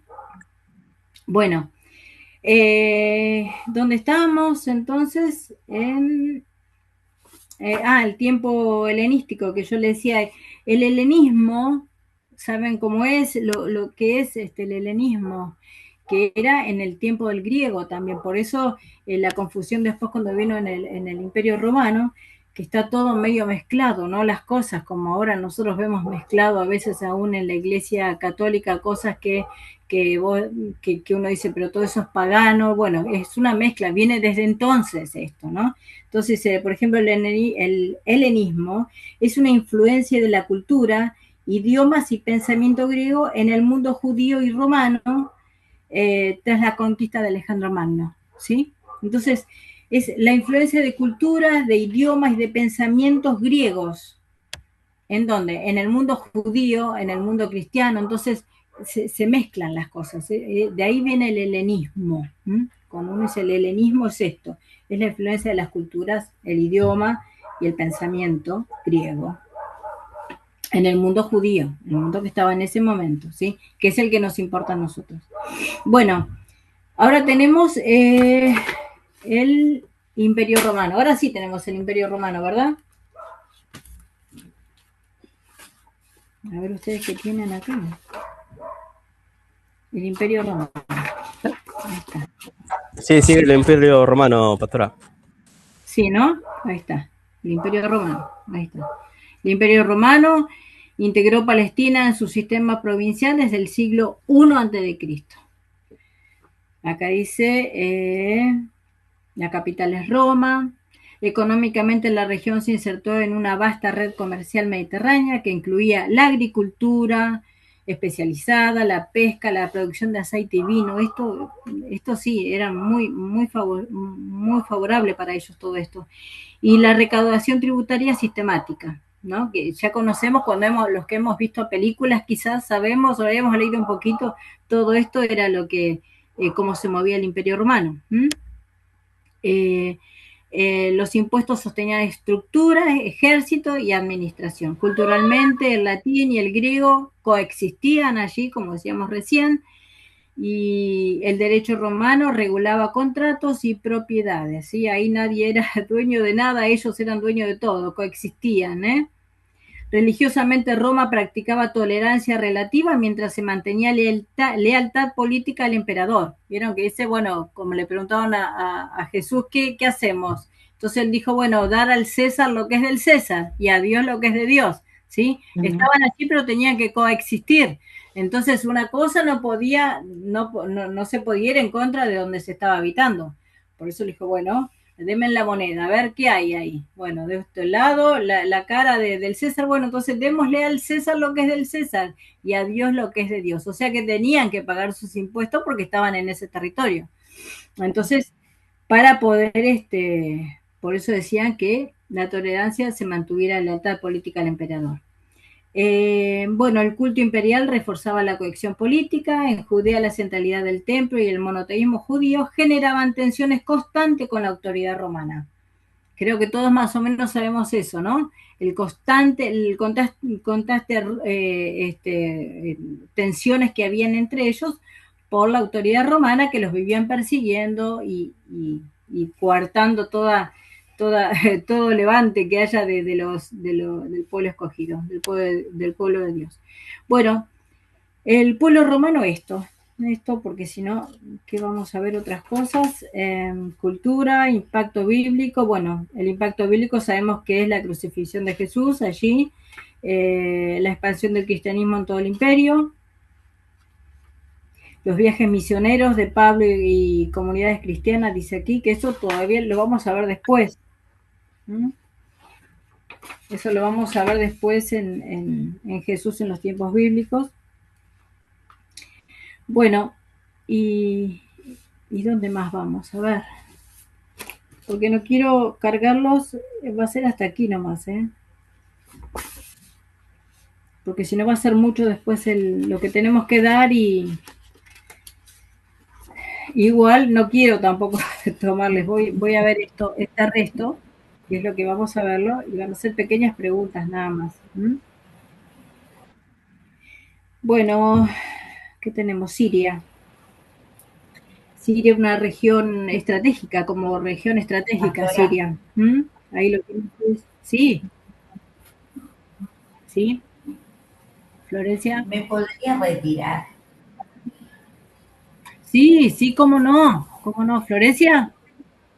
A: Bueno, ¿dónde estamos entonces? El tiempo helenístico, que yo le decía, el helenismo, ¿saben cómo es? Lo que es el helenismo, que era en el tiempo del griego también, por eso la confusión después cuando vino en el Imperio Romano, que está todo medio mezclado, ¿no? Las cosas, como ahora nosotros vemos mezclado a veces aún en la Iglesia Católica, cosas que uno dice, pero todo eso es pagano. Bueno, es una mezcla, viene desde entonces esto, ¿no? Entonces, por ejemplo, el helenismo es una influencia de la cultura, idiomas y pensamiento griego en el mundo judío y romano tras la conquista de Alejandro Magno, ¿sí? Entonces, es la influencia de culturas, de idiomas y de pensamientos griegos. ¿En dónde? En el mundo judío, en el mundo cristiano. Entonces, se mezclan las cosas. De ahí viene el helenismo. Cuando uno dice el helenismo es esto, es la influencia de las culturas, el idioma y el pensamiento griego en el mundo judío, en el mundo que estaba en ese momento, ¿sí? Que es el que nos importa a nosotros. Bueno, ahora tenemos el Imperio Romano. Ahora sí tenemos el Imperio Romano, ¿verdad? A ver ustedes qué tienen acá. El Imperio Romano. Ahí está.
D: Sí, el Imperio Romano, pastora.
A: Sí, ¿no? Ahí está. El Imperio Romano. Ahí está. El Imperio Romano integró Palestina en su sistema provincial desde el siglo I a.C. Acá dice, la capital es Roma. Económicamente la región se insertó en una vasta red comercial mediterránea que incluía la agricultura especializada, la pesca, la producción de aceite y vino. Esto sí, era muy favorable para ellos todo esto. Y la recaudación tributaria sistemática, ¿no? Que ya conocemos los que hemos visto películas, quizás sabemos o habíamos leído un poquito, todo esto era lo que, cómo se movía el Imperio Romano. Los impuestos sostenían estructuras, ejército y administración. Culturalmente, el latín y el griego coexistían allí, como decíamos recién, y el derecho romano regulaba contratos y propiedades, ¿sí? Ahí nadie era dueño de nada, ellos eran dueños de todo, coexistían, ¿eh? Religiosamente Roma practicaba tolerancia relativa mientras se mantenía lealtad política al emperador. Vieron que dice, bueno, como le preguntaban a Jesús, ¿qué hacemos? Entonces él dijo, bueno, dar al César lo que es del César y a Dios lo que es de Dios, ¿sí? Estaban allí pero tenían que coexistir. Entonces una cosa no se podía ir en contra de donde se estaba habitando. Por eso le dijo, bueno, denme la moneda, a ver qué hay ahí. Bueno, de este lado, la cara del César, bueno, entonces démosle al César lo que es del César y a Dios lo que es de Dios. O sea que tenían que pagar sus impuestos porque estaban en ese territorio. Entonces, para poder, por eso decían que la tolerancia se mantuviera lealtad política al emperador. Bueno, el culto imperial reforzaba la cohesión política. En Judea la centralidad del templo y el monoteísmo judío generaban tensiones constantes con la autoridad romana. Creo que todos más o menos sabemos eso, ¿no? El contraste, tensiones que habían entre ellos por la autoridad romana, que los vivían persiguiendo y coartando todo levante que haya del pueblo escogido, del pueblo de Dios. Bueno, el pueblo romano esto, porque si no, ¿qué vamos a ver otras cosas? Cultura, impacto bíblico. Bueno, el impacto bíblico sabemos que es la crucifixión de Jesús allí, la expansión del cristianismo en todo el imperio, los viajes misioneros de Pablo y comunidades cristianas, dice aquí, que eso todavía lo vamos a ver después. Eso lo vamos a ver después en Jesús en los tiempos bíblicos. Bueno, ¿y dónde más vamos? A ver. Porque no quiero cargarlos, va a ser hasta aquí nomás, ¿eh? Porque si no va a ser mucho después lo que tenemos que dar y igual no quiero tampoco tomarles, voy a ver este resto, que es lo que vamos a verlo, y van a ser pequeñas preguntas nada más. Bueno, ¿qué tenemos? Siria. Siria es una región estratégica, como región estratégica, Siria. Ahí lo tienes. Sí. ¿Sí? Florencia.
E: ¿Me podría retirar?
A: Sí, cómo no, Florencia.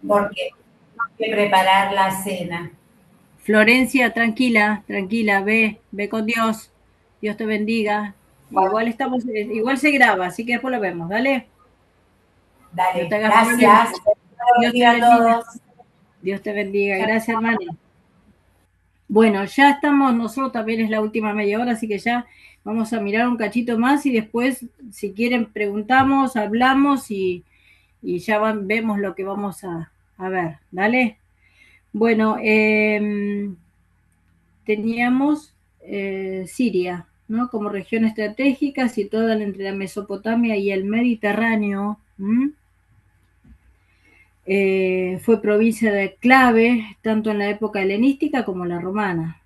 E: Porque tengo que preparar la cena.
A: Florencia, tranquila, ve con Dios. Dios te bendiga. Igual se graba, así que después lo vemos, dale.
E: Dale, gracias.
A: Dios te bendiga. Dios te bendiga, gracias, hermana. Bueno, ya estamos, nosotros también es la última media hora, así que ya vamos a mirar un cachito más y después, si quieren, preguntamos, hablamos y ya vemos lo que vamos a ver, ¿dale? Bueno, teníamos Siria, ¿no? Como región estratégica situada entre la Mesopotamia y el Mediterráneo. Fue provincia de clave tanto en la época helenística como la romana.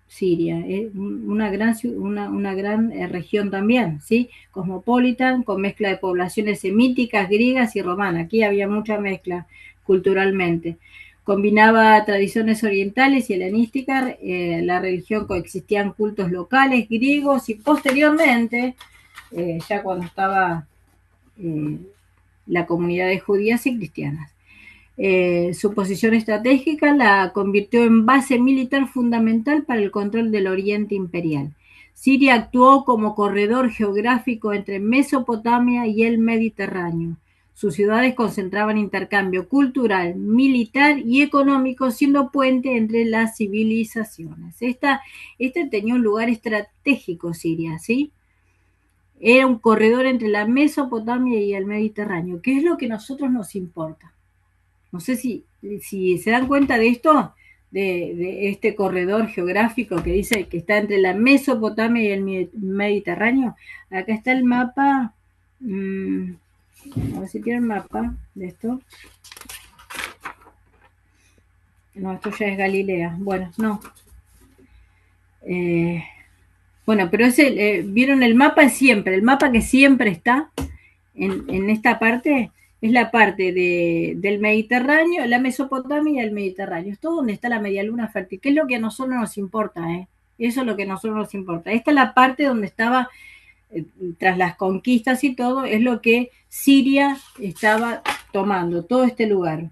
A: Siria, una gran región también, ¿sí? Cosmopolitan, con mezcla de poblaciones semíticas, griegas y romanas. Aquí había mucha mezcla culturalmente. Combinaba tradiciones orientales y helenísticas, la religión coexistían cultos locales, griegos y posteriormente, ya cuando estaba la comunidad de judías y cristianas. Su posición estratégica la convirtió en base militar fundamental para el control del Oriente Imperial. Siria actuó como corredor geográfico entre Mesopotamia y el Mediterráneo. Sus ciudades concentraban intercambio cultural, militar y económico, siendo puente entre las civilizaciones. Este tenía un lugar estratégico, Siria, ¿sí? Era un corredor entre la Mesopotamia y el Mediterráneo. ¿Qué es lo que a nosotros nos importa? No sé si se dan cuenta de esto, de este corredor geográfico que dice que está entre la Mesopotamia y el Mediterráneo. Acá está el mapa. A ver si tiene el mapa de esto. No, esto ya es Galilea. Bueno, no. Bueno, pero ¿vieron el mapa siempre? El mapa que siempre está en esta parte es la parte del Mediterráneo, la Mesopotamia y el Mediterráneo. Es todo donde está la media luna fértil, que es lo que a nosotros nos importa, ¿eh? Eso es lo que a nosotros nos importa. Esta es la parte donde estaba, tras las conquistas y todo, es lo que Siria estaba tomando, todo este lugar.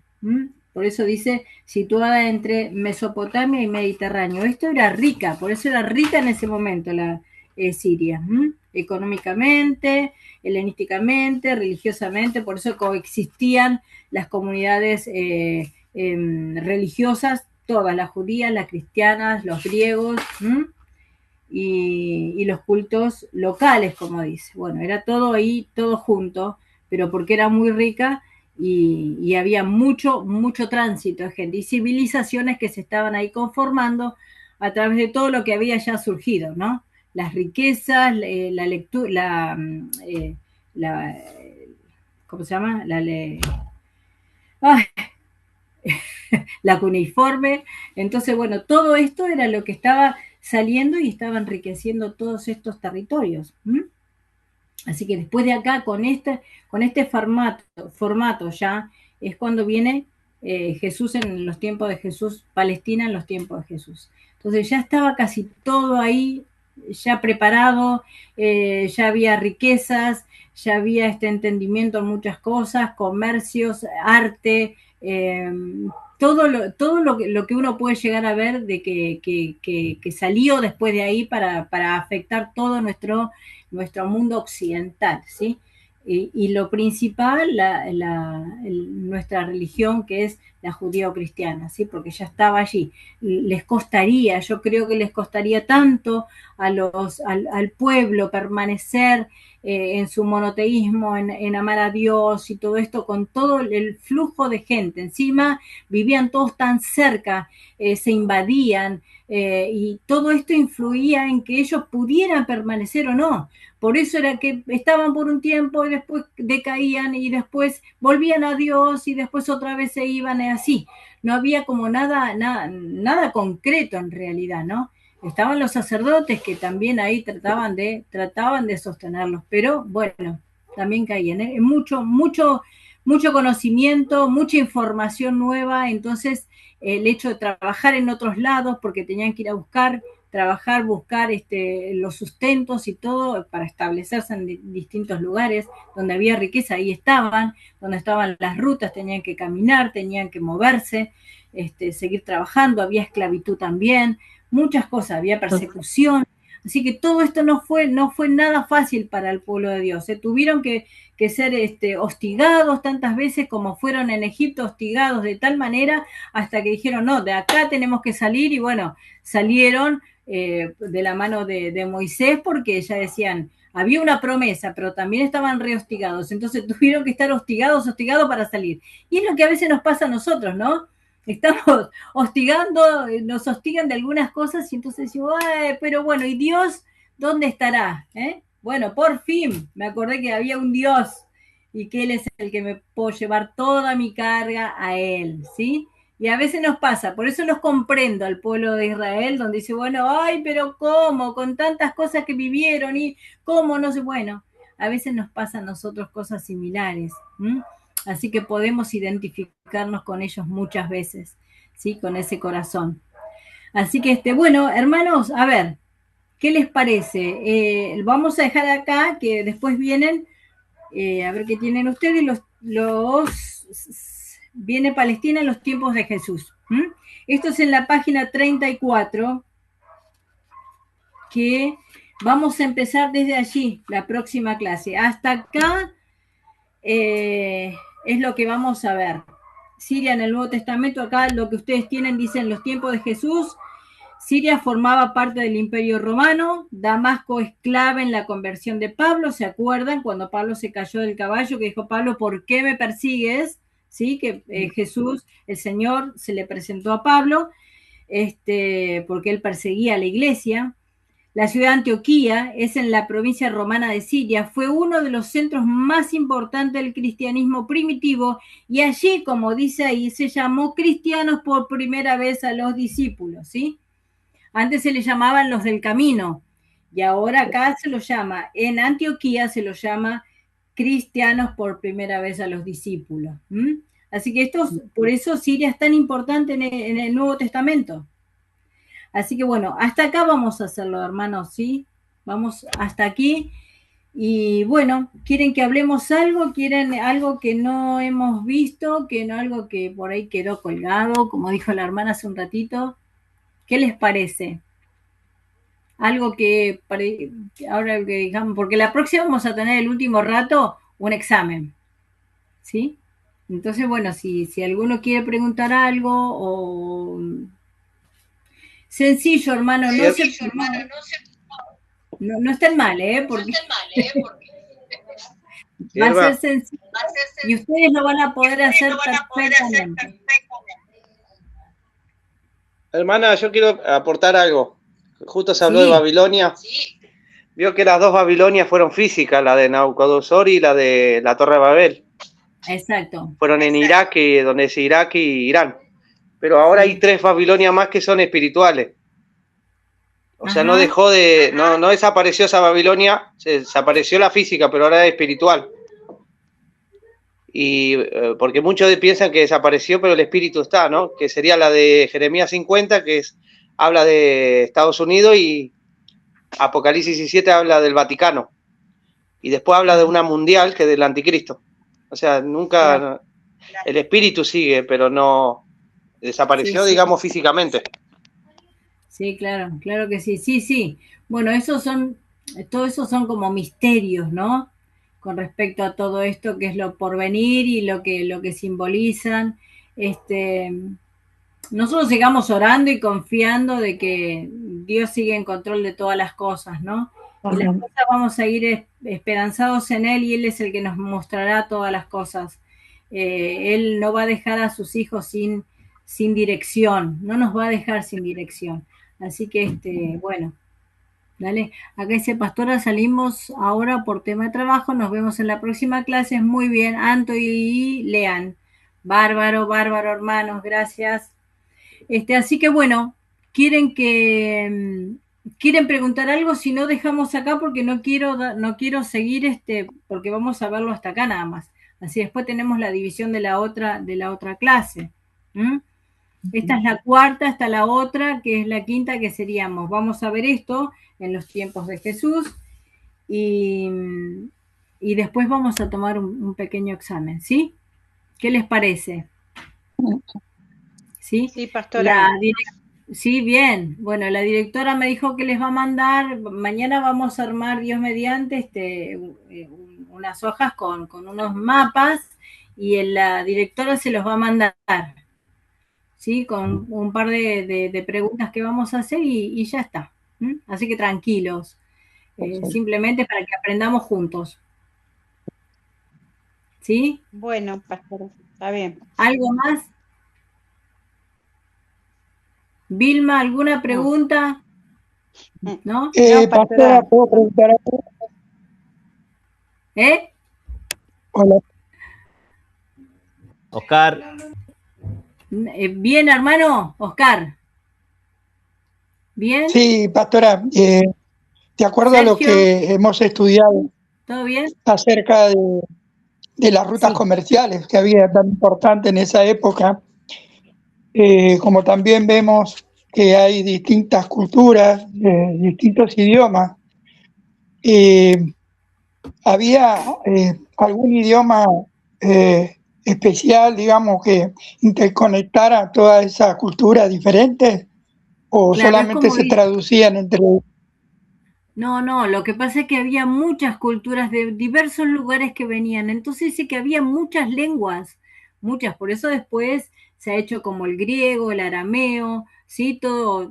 A: Por eso dice, situada entre Mesopotamia y Mediterráneo. Esto era rica, por eso era rica en ese momento la Siria. Económicamente, helenísticamente, religiosamente, por eso coexistían las comunidades religiosas, todas, las judías, las cristianas, los griegos, y los cultos locales, como dice. Bueno, era todo ahí, todo junto, pero porque era muy rica y había mucho tránsito de gente y civilizaciones que se estaban ahí conformando a través de todo lo que había ya surgido, ¿no? Las riquezas, la lectura, ¿cómo se llama? La cuneiforme. Entonces, bueno, todo esto era lo que estaba saliendo y estaba enriqueciendo todos estos territorios. Así que después de acá, con este formato ya, es cuando viene Jesús en los tiempos de Jesús, Palestina en los tiempos de Jesús. Entonces ya estaba casi todo ahí, ya preparado, ya había riquezas, ya había este entendimiento en muchas cosas, comercios, arte, todo lo que uno puede llegar a ver de que salió después de ahí para afectar todo nuestro mundo occidental, ¿sí? Y lo principal, nuestra religión, que es la judío-cristiana, ¿sí? Porque ya estaba allí. Les costaría, yo creo que les costaría tanto al pueblo permanecer en su monoteísmo, en amar a Dios y todo esto, con todo el flujo de gente. Encima vivían todos tan cerca, se invadían, y todo esto influía en que ellos pudieran permanecer o no. Por eso era que estaban por un tiempo y después decaían y después volvían a Dios y después otra vez se iban, y así. No había como nada concreto en realidad, ¿no? Estaban los sacerdotes que también ahí trataban de sostenerlos, pero bueno, también caían, ¿eh? Mucho conocimiento, mucha información nueva. Entonces el hecho de trabajar en otros lados, porque tenían que ir a buscar los sustentos y todo para establecerse en distintos lugares donde había riqueza, ahí estaban, donde estaban las rutas, tenían que caminar, tenían que moverse, seguir trabajando, había esclavitud también, muchas cosas, había persecución. Así que todo esto no fue nada fácil para el pueblo de Dios. Tuvieron que ser hostigados tantas veces como fueron en Egipto, hostigados de tal manera hasta que dijeron, no, de acá tenemos que salir. Y bueno, salieron de la mano de Moisés, porque ya decían, había una promesa, pero también estaban rehostigados. Entonces tuvieron que estar hostigados para salir. Y es lo que a veces nos pasa a nosotros, ¿no? Estamos hostigando, nos hostigan de algunas cosas y entonces decimos, pero bueno, ¿y Dios dónde estará? Bueno, por fin me acordé que había un Dios y que Él es el que me puedo llevar toda mi carga a Él, ¿sí? Y a veces nos pasa, por eso los comprendo al pueblo de Israel, donde dice, bueno, ay, pero ¿cómo? Con tantas cosas que vivieron y ¿cómo? No sé, bueno, a veces nos pasan a nosotros cosas similares, ¿m? Así que podemos identificarnos con ellos muchas veces, ¿sí? Con ese corazón. Así que, bueno, hermanos, a ver, ¿qué les parece? Vamos a dejar acá, que después vienen, a ver qué tienen ustedes, viene Palestina en los tiempos de Jesús. Esto es en la página 34, que vamos a empezar desde allí, la próxima clase. Hasta acá es lo que vamos a ver. Siria en el Nuevo Testamento, acá lo que ustedes tienen, dicen los tiempos de Jesús. Siria formaba parte del Imperio Romano, Damasco es clave en la conversión de Pablo, ¿se acuerdan? Cuando Pablo se cayó del caballo, que dijo, Pablo, ¿por qué me persigues? ¿Sí? Que Jesús, el Señor, se le presentó a Pablo, porque él perseguía a la iglesia. La ciudad de Antioquía es en la provincia romana de Siria, fue uno de los centros más importantes del cristianismo primitivo y allí, como dice ahí, se llamó cristianos por primera vez a los discípulos, ¿sí? Antes se les llamaban los del camino y ahora acá se los llama, en Antioquía se los llama cristianos por primera vez a los discípulos. Así que por eso Siria es tan importante en el Nuevo Testamento. Así que bueno, hasta acá vamos a hacerlo, hermanos, ¿sí? Vamos hasta aquí. Y bueno, ¿quieren que hablemos algo? ¿Quieren algo que no hemos visto? Algo que por ahí quedó colgado, como dijo la hermana hace un ratito? ¿Qué les parece? Algo que ahora que digamos, porque la próxima vamos a tener el último rato un examen, ¿sí? Entonces, bueno, si alguno quiere preguntar algo o... Sencillo, hermano, no estén mal, porque va a ser sencillo y ustedes lo van a poder hacer perfectamente.
F: Hermana, yo quiero aportar algo. Justo se habló de Babilonia. Vio que las dos Babilonias fueron físicas, la de Nabucodonosor y la de la Torre de Babel.
A: Exacto.
F: Fueron en Irak, donde es Irak y Irán. Pero ahora hay 3 Babilonias más que son espirituales. O sea, no dejó de... No desapareció esa Babilonia, desapareció la física, pero ahora es espiritual. Y porque muchos piensan que desapareció, pero el espíritu está, ¿no? Que sería la de Jeremías 50, que habla de Estados Unidos, y Apocalipsis 17 habla del Vaticano. Y después habla de una mundial, que es del anticristo. O sea, nunca... El espíritu sigue, pero no... Desapareció, digamos, físicamente.
A: Sí, claro que sí, sí. Bueno, todo eso son como misterios, ¿no? Con respecto a todo esto que es lo porvenir y lo que simbolizan. Nosotros sigamos orando y confiando de que Dios sigue en control de todas las cosas, ¿no? Y las cosas vamos a ir esperanzados en Él y Él es el que nos mostrará todas las cosas. Él no va a dejar a sus hijos sin dirección, no nos va a dejar sin dirección. Así que, bueno, dale. Acá dice, pastora, salimos ahora por tema de trabajo, nos vemos en la próxima clase. Muy bien, Anto y Lean. Bárbaro, hermanos, gracias. Así que, bueno, ¿quieren preguntar algo? Si no, dejamos acá porque no quiero seguir, porque vamos a verlo hasta acá nada más. Así después tenemos la división de la otra clase. Esta es la cuarta, esta la otra, que es la quinta, que seríamos, vamos a ver esto en los tiempos de Jesús y después vamos a tomar un pequeño examen, ¿sí? ¿Qué les parece? ¿Sí?
I: Sí, pastora.
A: Sí, bien. Bueno, la directora me dijo que les va a mandar, mañana vamos a armar, Dios mediante, unas hojas con unos mapas y la directora se los va a mandar. ¿Sí? Con un par de preguntas que vamos a hacer y ya está. Así que tranquilos, simplemente para que aprendamos juntos. ¿Sí?
I: Bueno, pastora, está bien.
A: ¿Algo más? Vilma, ¿alguna pregunta? ¿No?
K: Pastora, ¿puedo preguntar algo? Hola.
D: Oscar.
A: Bien, hermano, Oscar. ¿Bien?
K: Sí, pastora, de acuerdo a lo que hemos estudiado
A: ¿Todo bien?
K: Acerca de las rutas comerciales que había tan importante en esa época, como también vemos que hay distintas culturas, distintos idiomas, ¿había algún idioma especial, digamos, que interconectara todas esas culturas diferentes o solamente se traducían entre ellos?
A: No, lo que pasa es que había muchas culturas de diversos lugares que venían, entonces sí que había muchas lenguas, muchas, por eso después se ha hecho como el griego, el arameo, sí, todo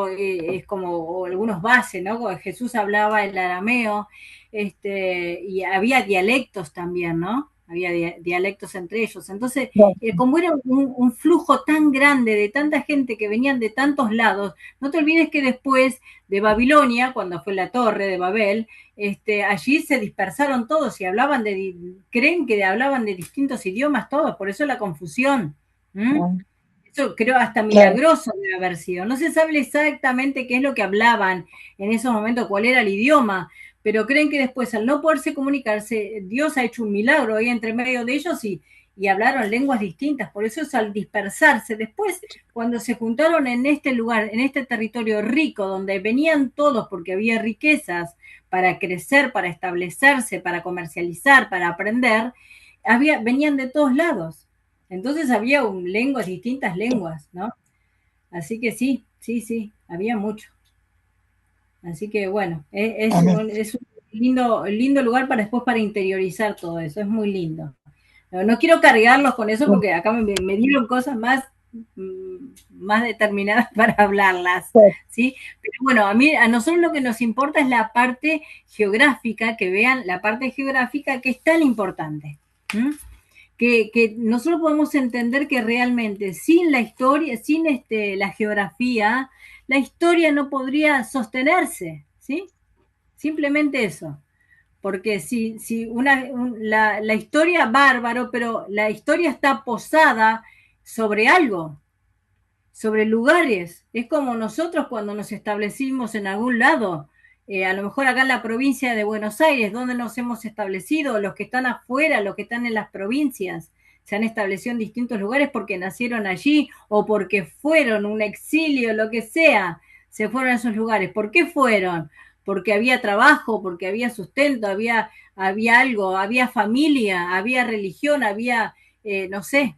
A: es como algunos bases, ¿no? Como Jesús hablaba el arameo, y había dialectos también, ¿no? había dialectos entre ellos. Entonces,
K: Claro.
A: como era un flujo tan grande de tanta gente que venían de tantos lados, no te olvides que después de Babilonia, cuando fue la torre de Babel, allí se dispersaron todos y hablaban creen que hablaban de distintos idiomas todos, por eso la confusión. Eso creo hasta milagroso debe haber sido. No se sabe exactamente qué es lo que hablaban en esos momentos, cuál era el idioma, pero creen que después, al no poderse comunicarse, Dios ha hecho un milagro ahí entre medio de ellos y hablaron lenguas distintas. Por eso es al dispersarse. Después, cuando se juntaron en este lugar, en este territorio rico, donde venían todos porque había riquezas para crecer, para establecerse, para comercializar, para aprender, venían de todos lados. Entonces había distintas lenguas, ¿no? Así que sí, había mucho. Así que bueno, es un lindo lugar para después para interiorizar todo eso, es muy lindo. No quiero cargarlos con eso porque acá me dieron cosas más determinadas para hablarlas, ¿sí? Pero bueno, a nosotros lo que nos importa es la parte geográfica, que vean la parte geográfica que es tan importante. Que nosotros podemos entender que realmente sin la historia, sin la geografía, la historia no podría sostenerse, ¿sí? Simplemente eso. Porque si la historia bárbaro, pero la historia está posada sobre algo, sobre lugares. Es como nosotros cuando nos establecimos en algún lado, a lo mejor acá en la provincia de Buenos Aires, donde nos hemos establecido, los que están afuera, los que están en las provincias, se han establecido en distintos lugares porque nacieron allí o porque fueron un exilio, lo que sea, se fueron a esos lugares. ¿Por qué fueron? Porque había trabajo, porque había sustento, había algo, había familia, había religión, había, no sé,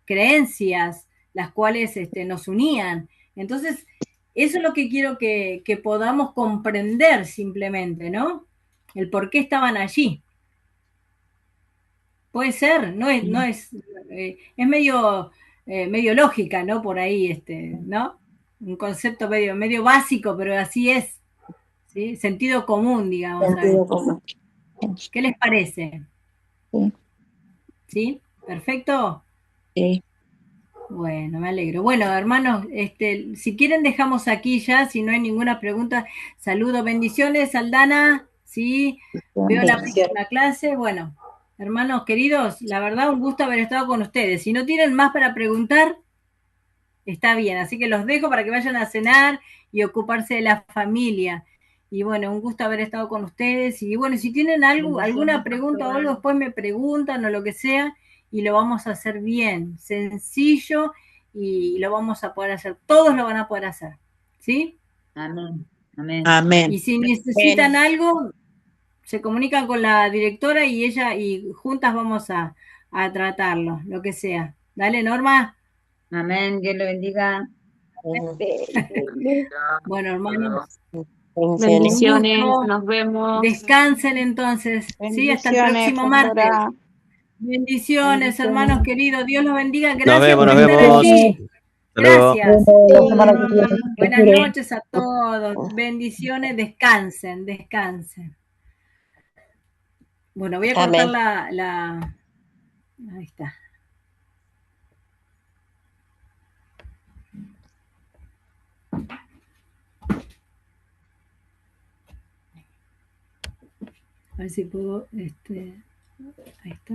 A: creencias, las cuales nos unían. Entonces, eso es lo que quiero que podamos comprender simplemente, ¿no? El por qué estaban allí. Puede ser, es medio lógica, ¿no? Por ahí, ¿no? Un concepto medio básico, pero así es, ¿sí? Sentido común, digamos.
G: Sentido común.
A: ¿Qué les parece? ¿Sí? ¿Perfecto?
G: Sí.
A: Bueno, me alegro. Bueno, hermanos, si quieren dejamos aquí ya, si no hay ninguna pregunta. Saludos, bendiciones, Aldana. Sí, veo la próxima clase. Bueno, hermanos queridos, la verdad un gusto haber estado con ustedes. Si no tienen más para preguntar, está bien. Así que los dejo para que vayan a cenar y ocuparse de la familia. Y bueno, un gusto haber estado con ustedes. Y bueno, si tienen alguna pregunta o algo, después me preguntan o lo que sea, y lo vamos a hacer bien, sencillo, y lo vamos a poder hacer. Todos lo van a poder hacer. ¿Sí?
E: Amén. Amén.
G: Amén.
A: Y si necesitan algo, se comunican con la directora y ella, y juntas vamos a tratarlo, lo que sea. Dale, Norma.
E: Amén. Dios le bendiga.
A: Bueno, hermanos.
B: Bendiciones, nos vemos.
A: Descansen entonces. Sí, hasta el
I: Bendiciones,
A: próximo martes.
I: pastora.
A: Bendiciones, hermanos queridos. Dios los bendiga.
D: Nos
A: Gracias
D: vemos,
A: por
D: nos
A: estar
D: vemos.
A: allí.
D: Hasta luego.
A: Gracias.
K: La semana que viene.
A: Buenas noches a todos. Bendiciones. Descansen, descansen. Bueno, voy a cortar
G: Amén.
A: Ahí está. A ver si puedo, ahí está.